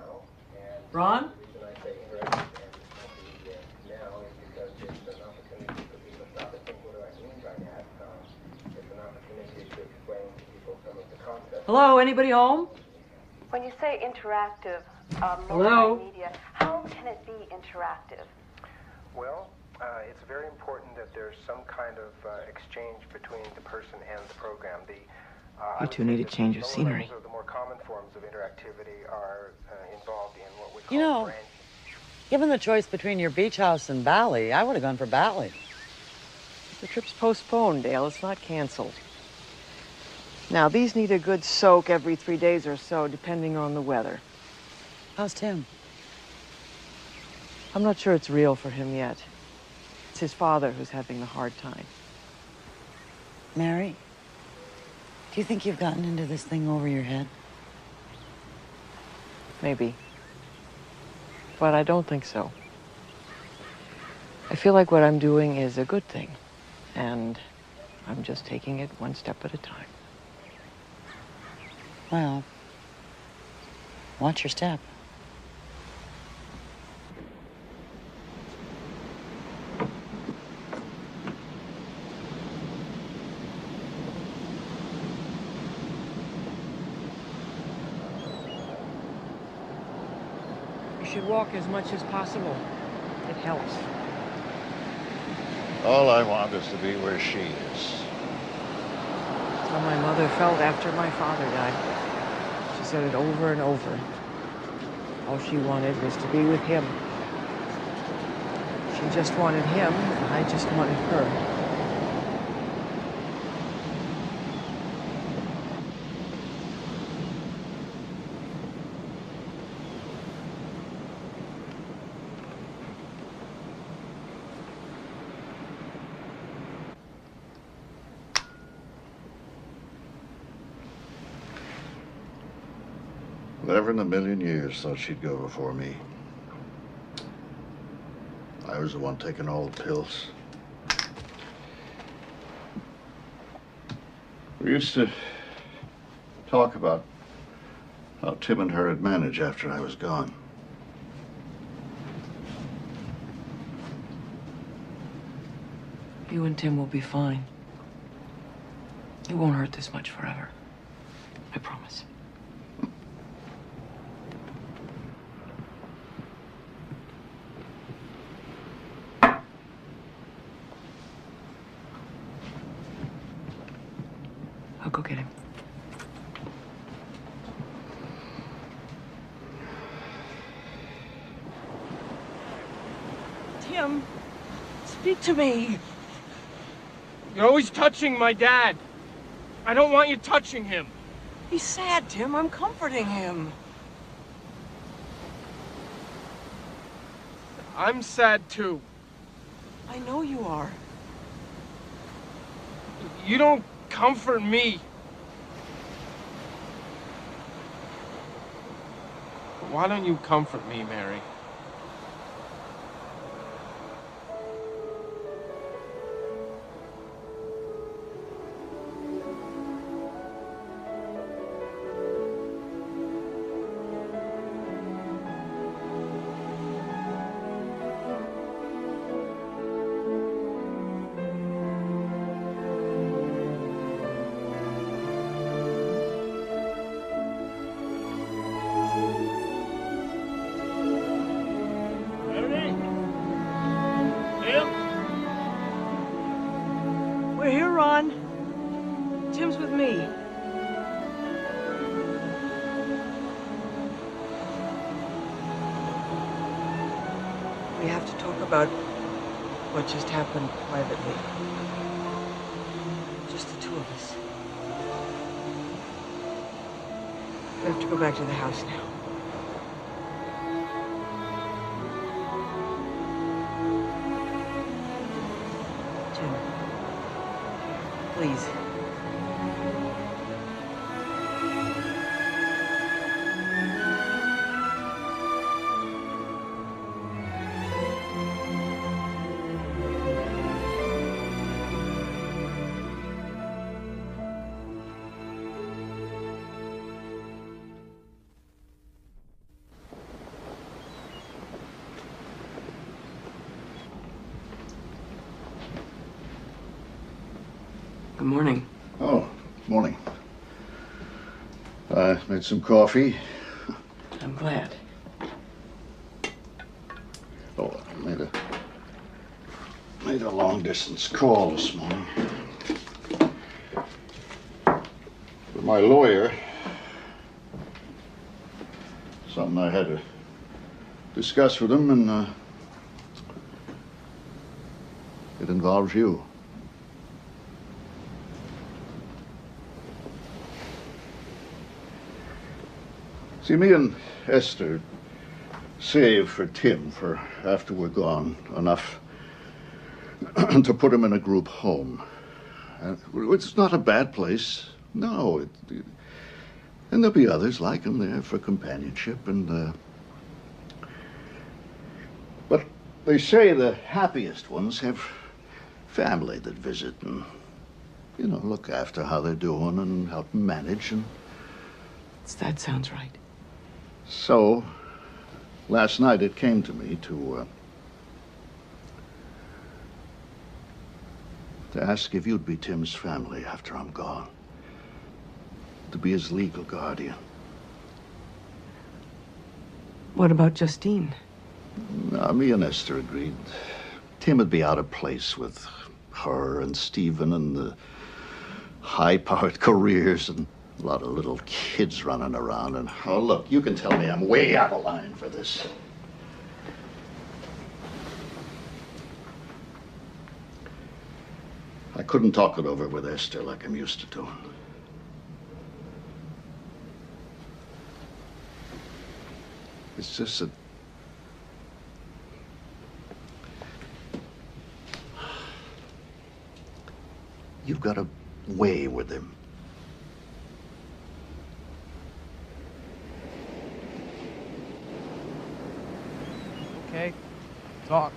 Speaker 2: Ron? Hello, anybody home?
Speaker 16: When you say interactive,
Speaker 2: Hello?
Speaker 16: multimedia, how can it be interactive?
Speaker 10: Well, it's very important that there's some kind of exchange between the person and the program.
Speaker 2: You two need to change your scenery.
Speaker 10: The more common forms of interactivity are involved in what we call
Speaker 3: You know, given the choice between your beach house and Bali, I would have gone for Bali.
Speaker 2: The trip's postponed, Dale. It's not canceled. Now, these need a good soak every 3 days or so, depending on the weather.
Speaker 3: How's Tim?
Speaker 2: I'm not sure it's real for him yet. It's his father who's having the hard time.
Speaker 3: Mary, do you think you've gotten into this thing over your head?
Speaker 2: Maybe. But I don't think so. I feel like what I'm doing is a good thing. And I'm just taking it one step at a time.
Speaker 3: Well, watch your step.
Speaker 2: You should walk as much as possible. It helps.
Speaker 7: All I want is to be where she is.
Speaker 2: That's how my mother felt after my father died. She said it over and over. All she wanted was to be with him. She just wanted him, and I just wanted her.
Speaker 7: Never in a million years thought she'd go before me. I was the one taking all the pills. We used to talk about how Tim and her had managed after I was gone.
Speaker 2: You and Tim will be fine. It won't hurt this much forever. I promise. I'll go get him.
Speaker 12: Tim, speak to me.
Speaker 8: You're always touching my dad. I don't want you touching him.
Speaker 12: He's sad, Tim. I'm comforting him.
Speaker 8: I'm sad too.
Speaker 12: I know you are.
Speaker 8: You don't comfort me. Why don't you comfort me, Mary?
Speaker 12: We're here, Ron. Tim's with me.
Speaker 2: We have to talk about what just happened privately. Just the two of us. We have to go back to the house now. Tim, please. Good morning.
Speaker 7: Oh, morning. I made some coffee.
Speaker 2: I'm glad.
Speaker 7: Oh, I made a long-distance call this morning. With my lawyer. Something I had to discuss with him, and it involves you. See, me and Esther saved for Tim for after we're gone enough to put him in a group home. It's not a bad place. No. And there'll be others like him there for companionship and... But they say the happiest ones have family that visit and, you know, look after how they're doing and help them manage and...
Speaker 2: That sounds right.
Speaker 7: So, last night it came to me to ask if you'd be Tim's family after I'm gone. To be his legal guardian.
Speaker 2: What about Justine?
Speaker 7: No, me and Esther agreed. Tim would be out of place with her and Stephen and the high-powered careers and a lot of little kids running around. And, oh, look, you can tell me I'm way out of line for this. I couldn't talk it over with Esther like I'm used to doing. It's just that you've got a way with him.
Speaker 8: Okay, talk.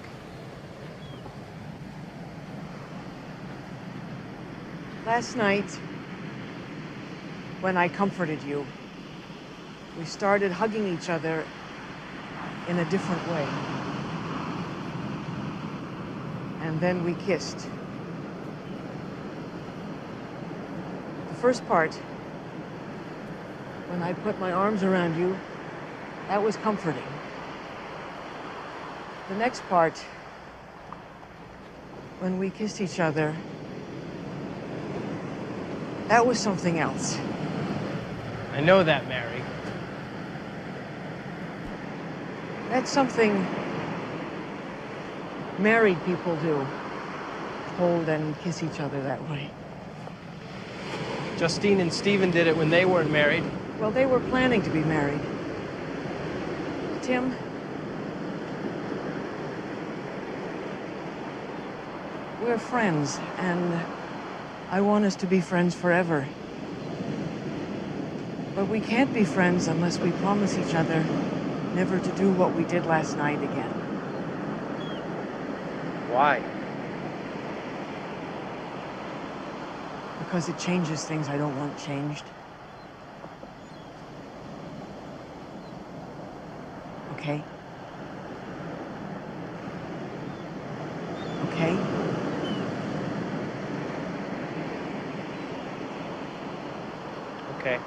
Speaker 12: Last night, when I comforted you,
Speaker 2: we started hugging each other in a different way. And then we kissed. The first part, when I put my arms around you, that was comforting. The next part, when we kissed each other, that was something else.
Speaker 8: I know that, Mary.
Speaker 2: That's something married people do. Hold and kiss each other that way.
Speaker 8: Justine and Stephen did it when they weren't married.
Speaker 2: Well, they were planning to be married. Tim, we're friends, and I want us to be friends forever. But we can't be friends unless we promise each other never to do what we did last night again.
Speaker 8: Why?
Speaker 2: Because it changes things I don't want changed. Okay? Okay?
Speaker 8: Okay.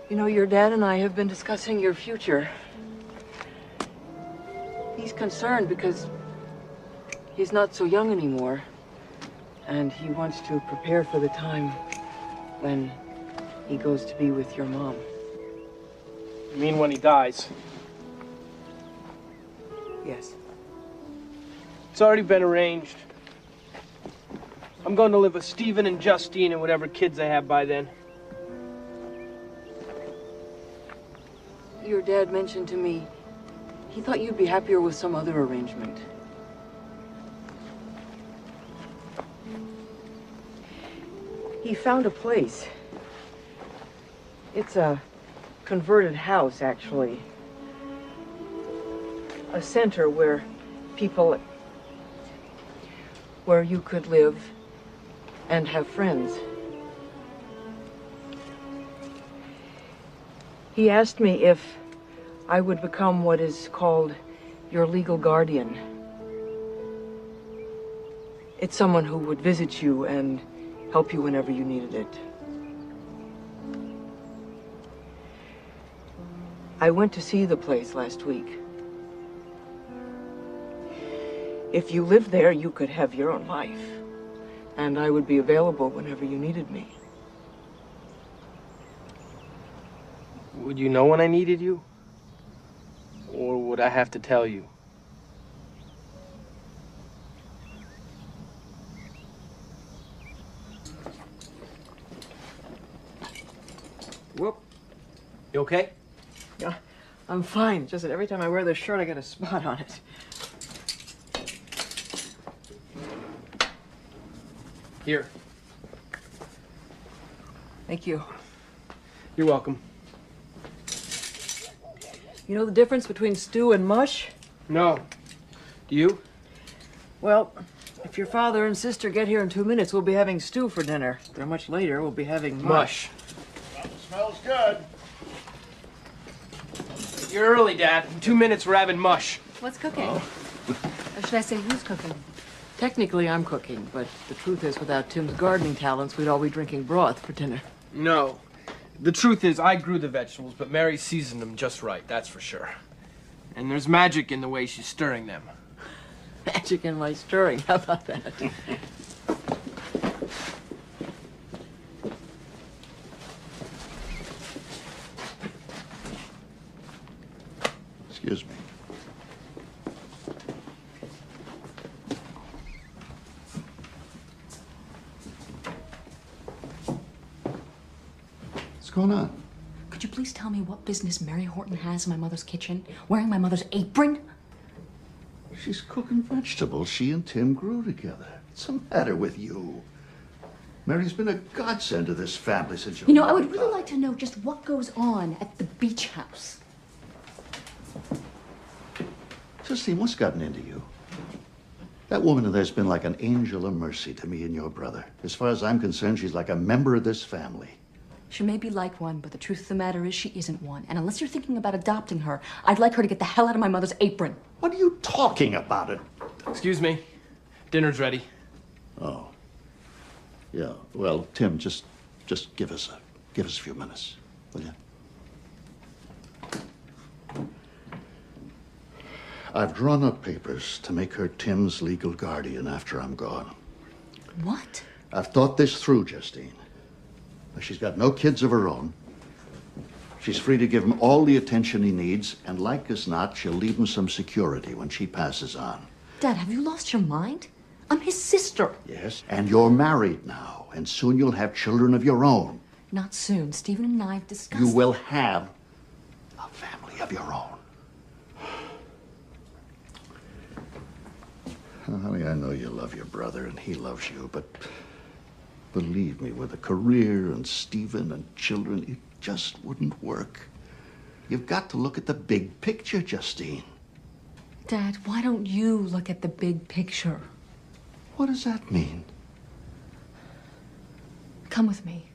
Speaker 2: You know, your dad and I have been discussing your future. He's concerned because he's not so young anymore, and he wants to prepare for the time when he goes to be with your mom.
Speaker 8: You mean when he dies?
Speaker 2: Yes.
Speaker 8: It's already been arranged. I'm going to live with Stephen and Justine and whatever kids I have by then.
Speaker 2: Your dad mentioned to me he thought you'd be happier with some other arrangement. He found a place. It's a converted house, actually. A center where you could live and have friends. He asked me if I would become what is called your legal guardian. It's someone who would visit you and help you whenever you needed it. I went to see the place last week. If you lived there, you could have your own life, and I would be available whenever you needed me.
Speaker 8: Would you know when I needed you? Or would I have to tell you?
Speaker 2: Whoop.
Speaker 8: You okay?
Speaker 2: Yeah, I'm fine. Just that every time I wear this shirt, I get a spot on it.
Speaker 8: Here.
Speaker 2: Thank you.
Speaker 8: You're welcome.
Speaker 2: You know the difference between stew and mush?
Speaker 8: No. Do you?
Speaker 2: Well, if your father and sister get here in 2 minutes, we'll be having stew for dinner. If they're much later, we'll be having mush.
Speaker 7: Smells good.
Speaker 8: You're early, Dad. In 2 minutes, we're having mush.
Speaker 11: What's cooking?
Speaker 2: Oh.
Speaker 11: Or should I say who's cooking?
Speaker 2: Technically, I'm cooking, but the truth is, without Tim's gardening talents, we'd all be drinking broth for dinner.
Speaker 8: No. The truth is, I grew the vegetables, but Mary seasoned them just right, that's for sure. And there's magic in the way she's stirring them.
Speaker 2: Magic in my stirring, how about that?
Speaker 7: Excuse me. What's going on?
Speaker 11: Could you please tell me what business Mary Horton has in my mother's kitchen, wearing my mother's apron?
Speaker 7: She's cooking vegetables she and Tim grew together. What's the matter with you? Mary's been a godsend to this family since
Speaker 11: You know, I would really like to know just what goes on at the beach house.
Speaker 7: Justine, what's gotten into you? That woman in there's been like an angel of mercy to me and your brother. As far as I'm concerned, she's like a member of this family.
Speaker 11: She may be like one, but the truth of the matter is she isn't one. And unless you're thinking about adopting her, I'd like her to get the hell out of my mother's apron.
Speaker 7: What are you talking about?
Speaker 8: Excuse me. Dinner's ready.
Speaker 7: Oh. Yeah, well, Tim, just give us a few minutes, will you? I've drawn up papers to make her Tim's legal guardian after I'm gone.
Speaker 11: What?
Speaker 7: I've thought this through, Justine. She's got no kids of her own. She's free to give him all the attention he needs, and like as not, she'll leave him some security when she passes on.
Speaker 11: Dad, have you lost your mind? I'm his sister.
Speaker 7: Yes, and you're married now, and soon you'll have children of your own.
Speaker 11: Not soon. Stephen and I have discussed...
Speaker 7: You will have a family of your own. Honey, I know you love your brother, and he loves you, but believe me, with a career and Stephen and children, it just wouldn't work. You've got to look at the big picture, Justine.
Speaker 11: Dad, why don't you look at the big picture?
Speaker 7: What does that mean?
Speaker 11: Come with me.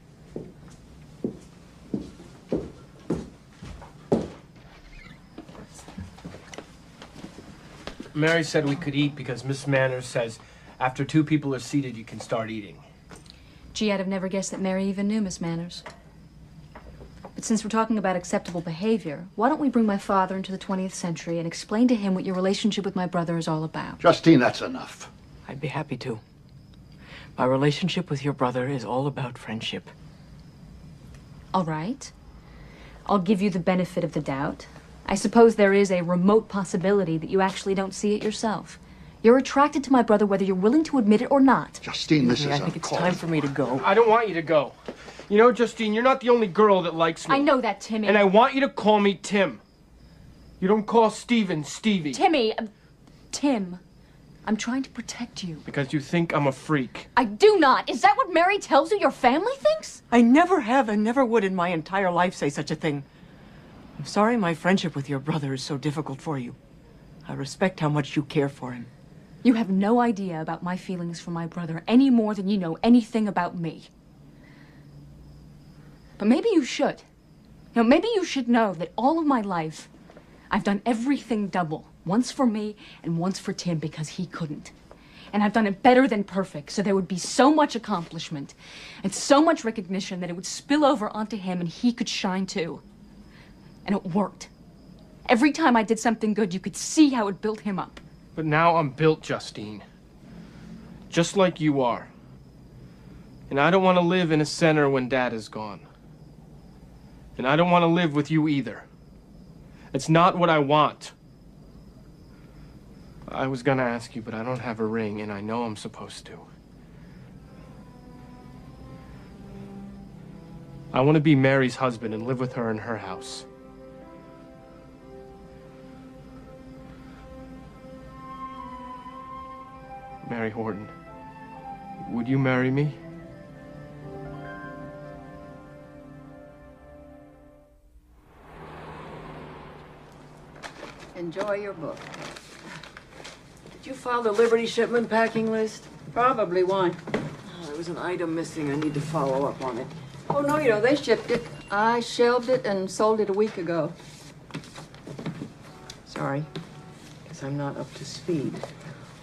Speaker 8: Mary said we could eat because Miss Manners says after two people are seated, you can start eating.
Speaker 11: Gee, I'd have never guessed that Mary even knew Miss Manners. But since we're talking about acceptable behavior, why don't we bring my father into the 20th century and explain to him what your relationship with my brother is all about?
Speaker 7: Justine, that's enough.
Speaker 2: I'd be happy to. My relationship with your brother is all about friendship.
Speaker 11: All right. I'll give you the benefit of the doubt. I suppose there is a remote possibility that you actually don't see it yourself. You're attracted to my brother whether you're willing to admit it or not.
Speaker 7: Justine, this is
Speaker 2: I think it's time for me to go.
Speaker 8: I don't want you to go. You know, Justine, you're not the only girl that likes me.
Speaker 11: I know that, Timmy.
Speaker 8: And I want you to call me Tim. You don't call Stephen Stevie.
Speaker 11: Timmy, Tim, I'm trying to protect you.
Speaker 8: Because you think I'm a freak.
Speaker 11: I do not. Is that what Mary tells you your family thinks?
Speaker 2: I never have and never would in my entire life say such a thing. I'm sorry my friendship with your brother is so difficult for you. I respect how much you care for him.
Speaker 11: You have no idea about my feelings for my brother any more than you know anything about me. But maybe you should. You know, maybe you should know that all of my life, I've done everything double. Once for me and once for Tim because he couldn't. And I've done it better than perfect, so there would be so much accomplishment and so much recognition that it would spill over onto him and he could shine too. And it worked. Every time I did something good, you could see how it built him up.
Speaker 8: But now I'm built, Justine. Just like you are. And I don't want to live in a center when Dad is gone. And I don't want to live with you either. It's not what I want. I was gonna ask you, but I don't have a ring, and I know I'm supposed to. I want to be Mary's husband and live with her in her house. Mary Horton, would you marry me?
Speaker 2: Enjoy your book. Did you file the Liberty shipment packing list?
Speaker 12: Probably. Why?
Speaker 2: Oh, there was an item missing. I need to follow up on it.
Speaker 12: Oh, no, you know, they shipped it. I shelved it and sold it a week ago.
Speaker 2: Sorry. Guess I'm not up to speed.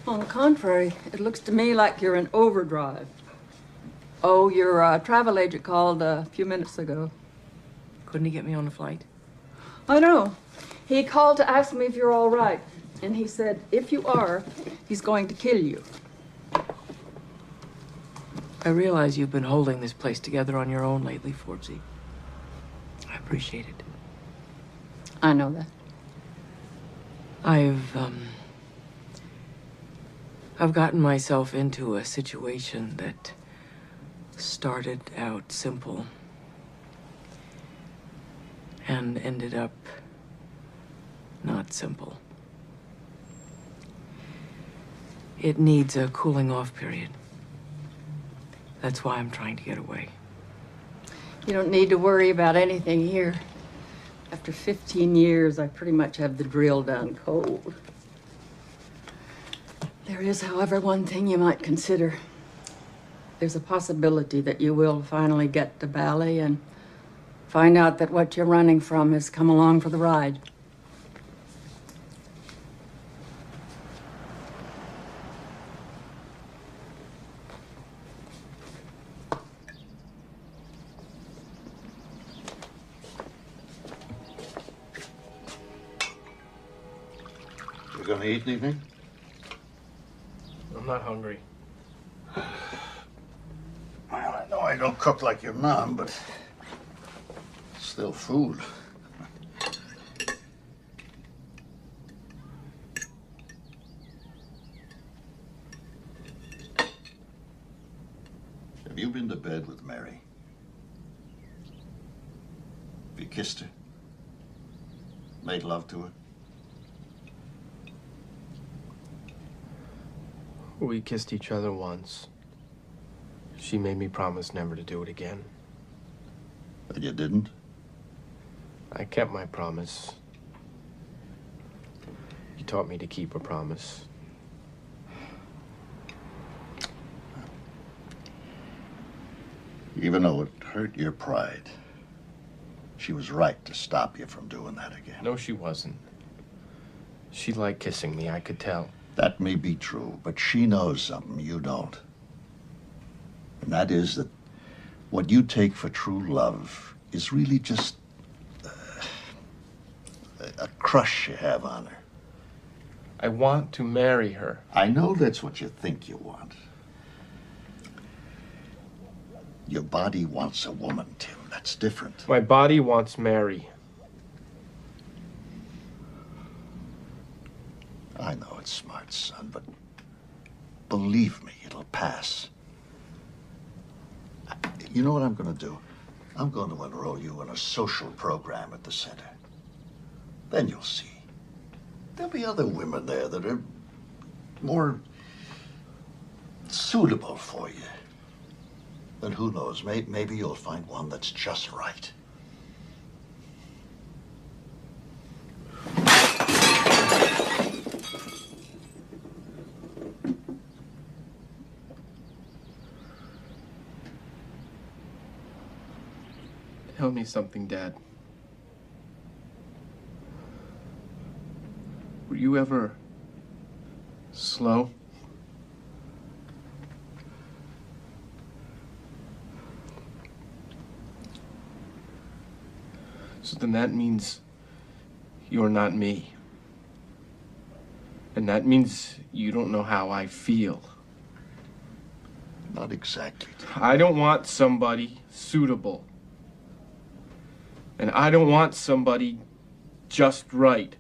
Speaker 17: On the contrary, it looks to me like you're in overdrive. Oh, your travel agent called a few minutes ago.
Speaker 2: Couldn't he get me on a flight?
Speaker 17: I know. He called to ask me if you're all right. And he said, if you are, he's going to kill you.
Speaker 2: I realize you've been holding this place together on your own lately, Forbesy. I appreciate it.
Speaker 17: I know that.
Speaker 2: I've gotten myself into a situation that started out simple and ended up not simple. It needs a cooling off period. That's why I'm trying to get away.
Speaker 17: You don't need to worry about anything here. After 15 years, I pretty much have the drill down cold. There is, however, one thing you might consider. There's a possibility that you will finally get to Bali and find out that what you're running from has come along for the ride.
Speaker 7: You gonna eat anything?
Speaker 8: I'm not hungry.
Speaker 7: Well, I know I don't cook like your mom, but it's still food. Have you been to bed with Mary? Have you kissed her? Made love to her?
Speaker 8: We kissed each other once. She made me promise never to do it again.
Speaker 7: But you didn't?
Speaker 8: I kept my promise. You taught me to keep a promise.
Speaker 7: Even though it hurt your pride, she was right to stop you from doing that again.
Speaker 8: No, she wasn't. She liked kissing me, I could tell.
Speaker 7: That may be true, but she knows something you don't. And that is that what you take for true love is really just a crush you have on her.
Speaker 8: I want to marry her.
Speaker 7: I know that's what you think you want. Your body wants a woman, Tim. That's different.
Speaker 8: My body wants Mary.
Speaker 7: I know it's smart, son, but believe me, it'll pass. You know what I'm going to do? I'm going to enroll you in a social program at the center. Then you'll see. There'll be other women there that are more suitable for you. And who knows, maybe you'll find one that's just right.
Speaker 8: Tell me something, Dad. Were you ever slow? So then that means you're not me. And that means you don't know how I feel.
Speaker 7: Not exactly.
Speaker 8: I don't want somebody suitable. And I don't want somebody just right.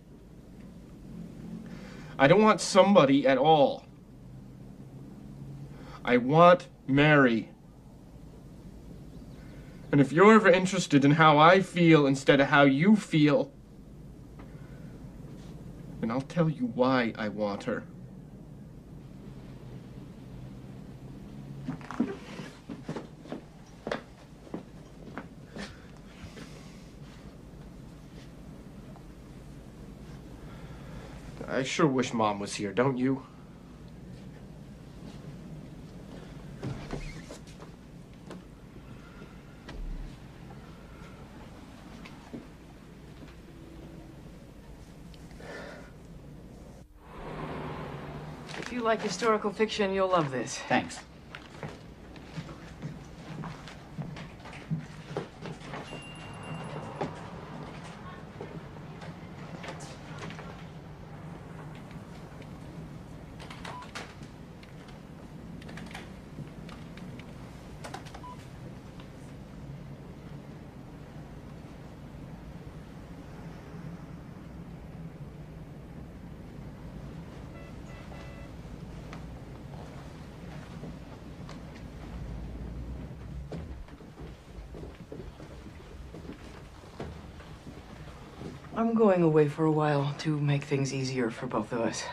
Speaker 8: I don't want somebody at all. I want Mary. And if you're ever interested in how I feel instead of how you feel, then I'll tell you why I want her. I sure wish Mom was here, don't you?
Speaker 2: If you like historical fiction, you'll love this.
Speaker 14: Thanks.
Speaker 2: I'm going away for a while to make things easier for both of us.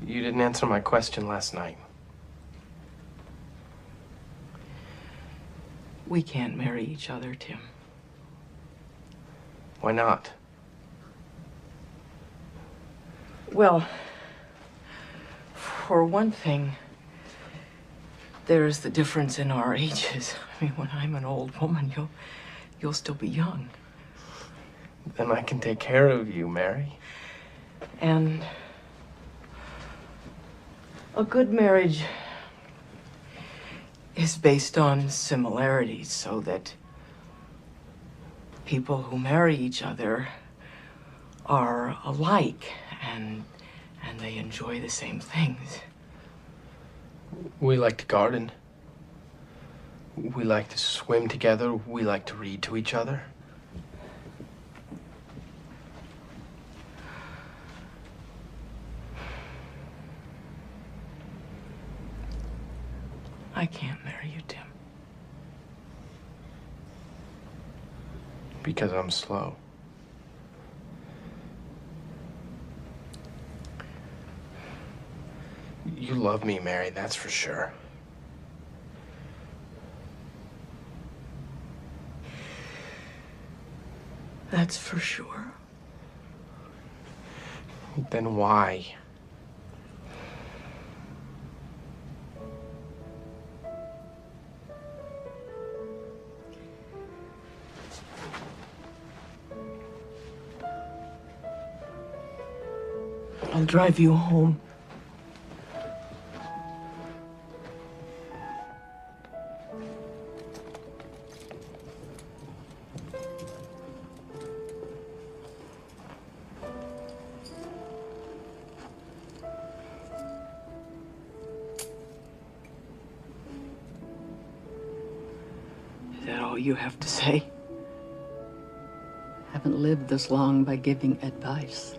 Speaker 8: You didn't answer my question last night.
Speaker 2: We can't marry each other, Tim.
Speaker 8: Why not?
Speaker 2: Well, for one thing, there's the difference in our ages. I mean, when I'm an old woman, you'll still be young.
Speaker 8: Then I can take care of you, Mary.
Speaker 2: And a good marriage is based on similarities, so that people who marry each other are alike and they enjoy the same things.
Speaker 8: We like to garden. We like to swim together. We like to read to each other.
Speaker 2: I can't marry you, Tim.
Speaker 8: Because I'm slow. You love me, Mary, that's for sure.
Speaker 2: That's for sure.
Speaker 8: Then why?
Speaker 2: I'll drive you home. Is that all you have to say?
Speaker 17: Haven't lived this long by giving advice.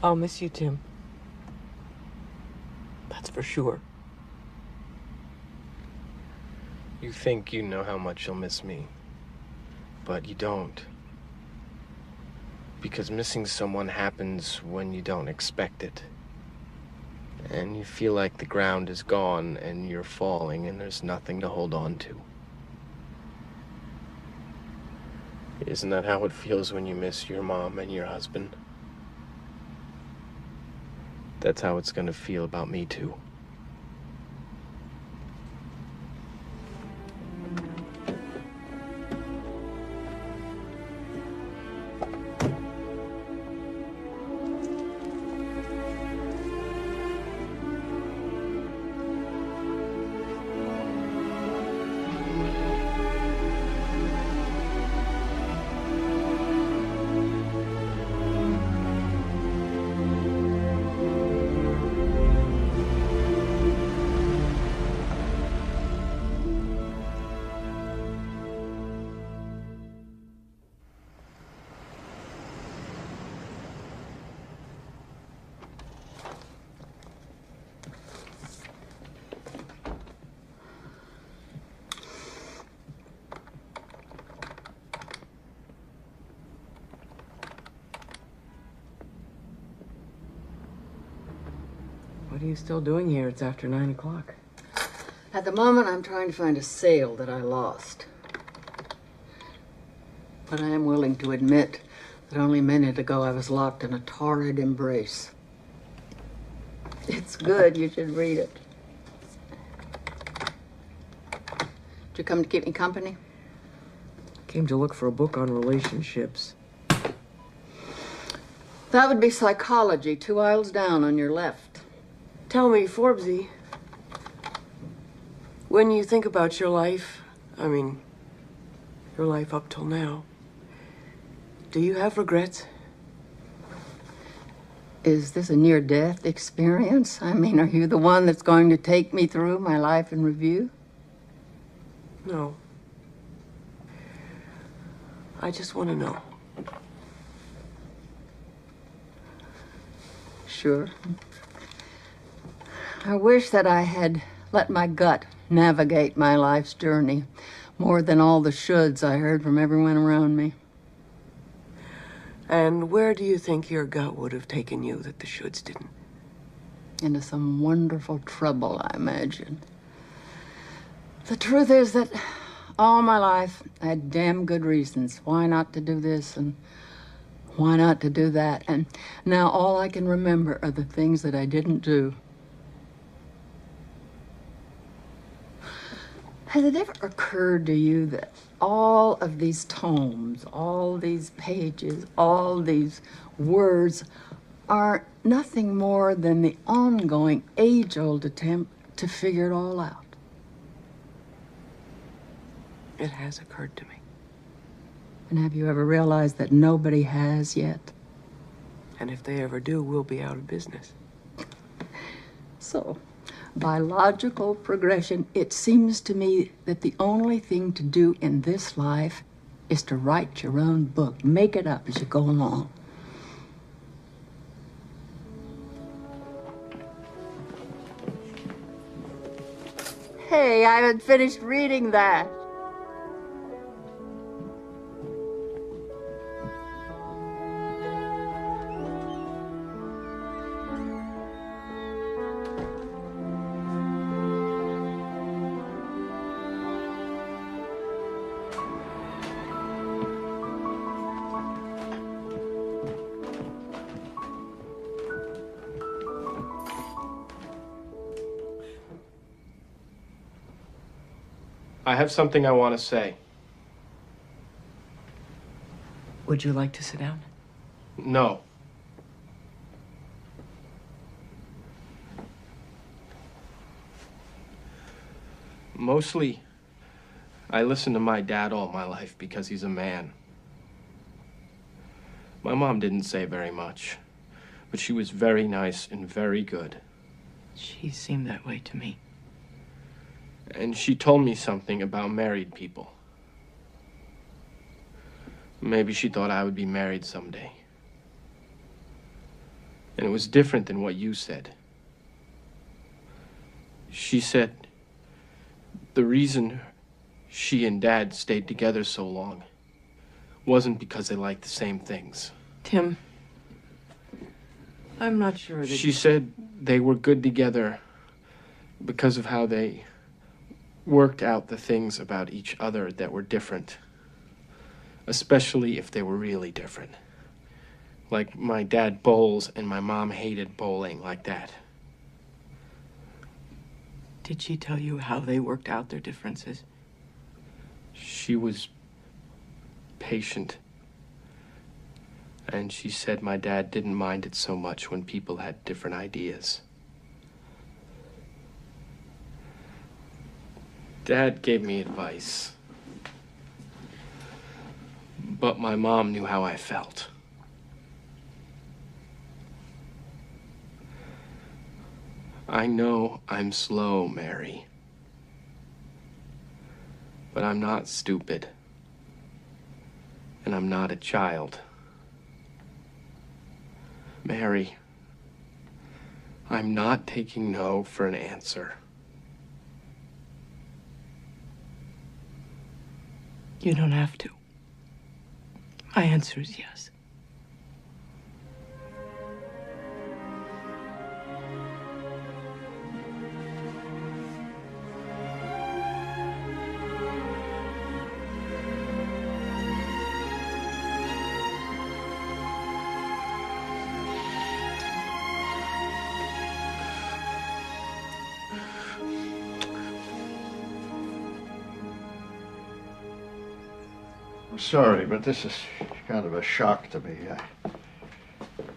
Speaker 2: I'll miss you, Tim. That's for sure.
Speaker 8: You think you know how much you'll miss me, but you don't. Because missing someone happens when you don't expect it. And you feel like the ground is gone and you're falling and there's nothing to hold on to. Isn't that how it feels when you miss your mom and your husband? That's how it's gonna feel about me, too.
Speaker 2: What are you still doing here? It's after 9 o'clock.
Speaker 17: At the moment, I'm trying to find a sale that I lost. But I am willing to admit that only a minute ago I was locked in a torrid embrace. It's good. You should read it. Did you come to keep me company?
Speaker 2: Came to look for a book on relationships.
Speaker 17: That would be psychology, 2 aisles down on your left.
Speaker 2: Tell me, Forbesy, when you think about your life, your life up till now, do you have regrets?
Speaker 17: Is this a near-death experience? Are you the one that's going to take me through my life in review?
Speaker 2: No. I just want to know.
Speaker 17: Sure. I wish that I had let my gut navigate my life's journey more than all the shoulds I heard from everyone around me.
Speaker 2: And where do you think your gut would have taken you that the shoulds didn't?
Speaker 17: Into some wonderful trouble, I imagine. The truth is that all my life I had damn good reasons why not to do this and why not to do that. And now all I can remember are the things that I didn't do. Has it ever occurred to you that all of these tomes, all these pages, all these words are nothing more than the ongoing age-old attempt to figure it all out?
Speaker 2: It has occurred to me.
Speaker 17: And have you ever realized that nobody has yet?
Speaker 2: And if they ever do, we'll be out of business.
Speaker 17: So, by logical progression, it seems to me that the only thing to do in this life is to write your own book. Make it up as you go along. Hey, I haven't finished reading that.
Speaker 8: I have something I want to say.
Speaker 2: Would you like to sit down?
Speaker 8: No. Mostly, I listened to my dad all my life because he's a man. My mom didn't say very much, but she was very nice and very good.
Speaker 2: She seemed that way to me.
Speaker 8: And she told me something about married people. Maybe she thought I would be married someday. And it was different than what you said. She said the reason she and Dad stayed together so long wasn't because they liked the same things.
Speaker 2: Tim, I'm not sure that...
Speaker 8: She said they were good together because of how they worked out the things about each other that were different, especially if they were really different. Like my dad bowls and my mom hated bowling, like that.
Speaker 2: Did she tell you how they worked out their differences?
Speaker 8: She was patient. And she said my dad didn't mind it so much when people had different ideas. Dad gave me advice. But my mom knew how I felt. I know I'm slow, Mary. But I'm not stupid. And I'm not a child. Mary, I'm not taking no for an answer.
Speaker 2: You don't have to. My answer is yes.
Speaker 7: sorry, but this is kind of a shock to me.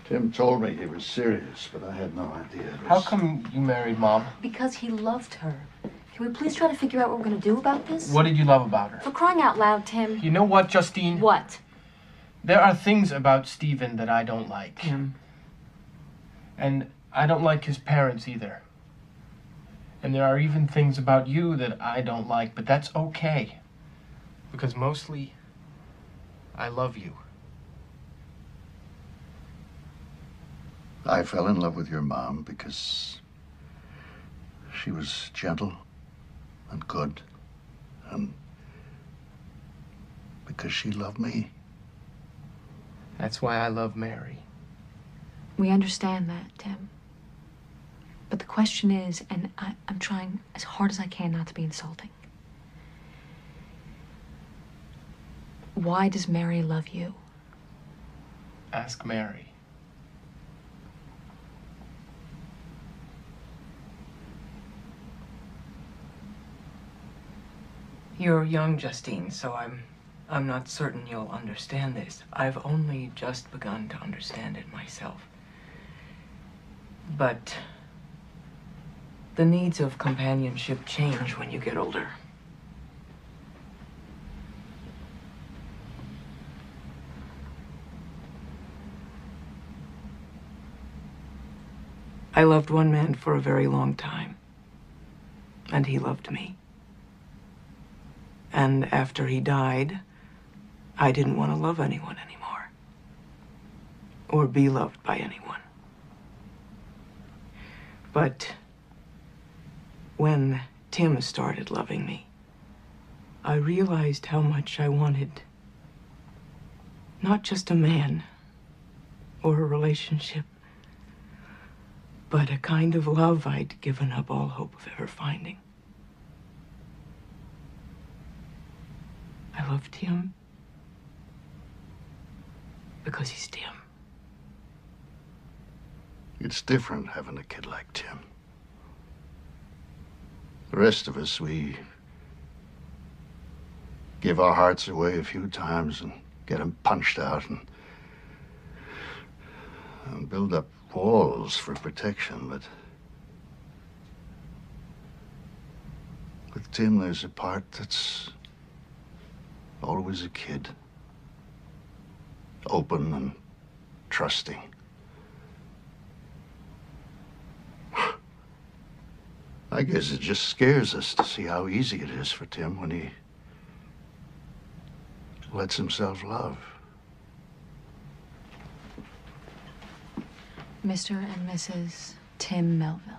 Speaker 7: Tim told me he was serious, but I had no idea.
Speaker 8: How come you married Mom?
Speaker 11: Because he loved her. Can we please try to figure out what we're going to do about this?
Speaker 8: What did you love about her?
Speaker 11: For crying out loud, Tim.
Speaker 8: You know what, Justine?
Speaker 11: What?
Speaker 8: There are things about Stephen that I don't like.
Speaker 2: Tim.
Speaker 8: And I don't like his parents either. And there are even things about you that I don't like, but that's okay. Because mostly, I love you.
Speaker 7: I fell in love with your mom because she was gentle and good, and because she loved me.
Speaker 8: That's why I love Mary.
Speaker 11: We understand that, Tim. But the question is, and I'm trying as hard as I can not to be insulting. Why does Mary love you?
Speaker 8: Ask Mary.
Speaker 2: You're young, Justine, so I'm not certain you'll understand this. I've only just begun to understand it myself. But the needs of companionship change when you get older. I loved one man for a very long time, and he loved me. And after he died, I didn't want to love anyone anymore, or be loved by anyone. But when Tim started loving me, I realized how much I wanted not just a man or a relationship, but a kind of love I'd given up all hope of ever finding. I love Tim because he's Tim.
Speaker 7: It's different having a kid like Tim. The rest of us, we give our hearts away a few times and get them punched out and build up walls for protection, but with Tim, there's a part that's always a kid, open and trusting. I guess it just scares us to see how easy it is for Tim when he lets himself love.
Speaker 11: Mr. and Mrs. Tim Melville.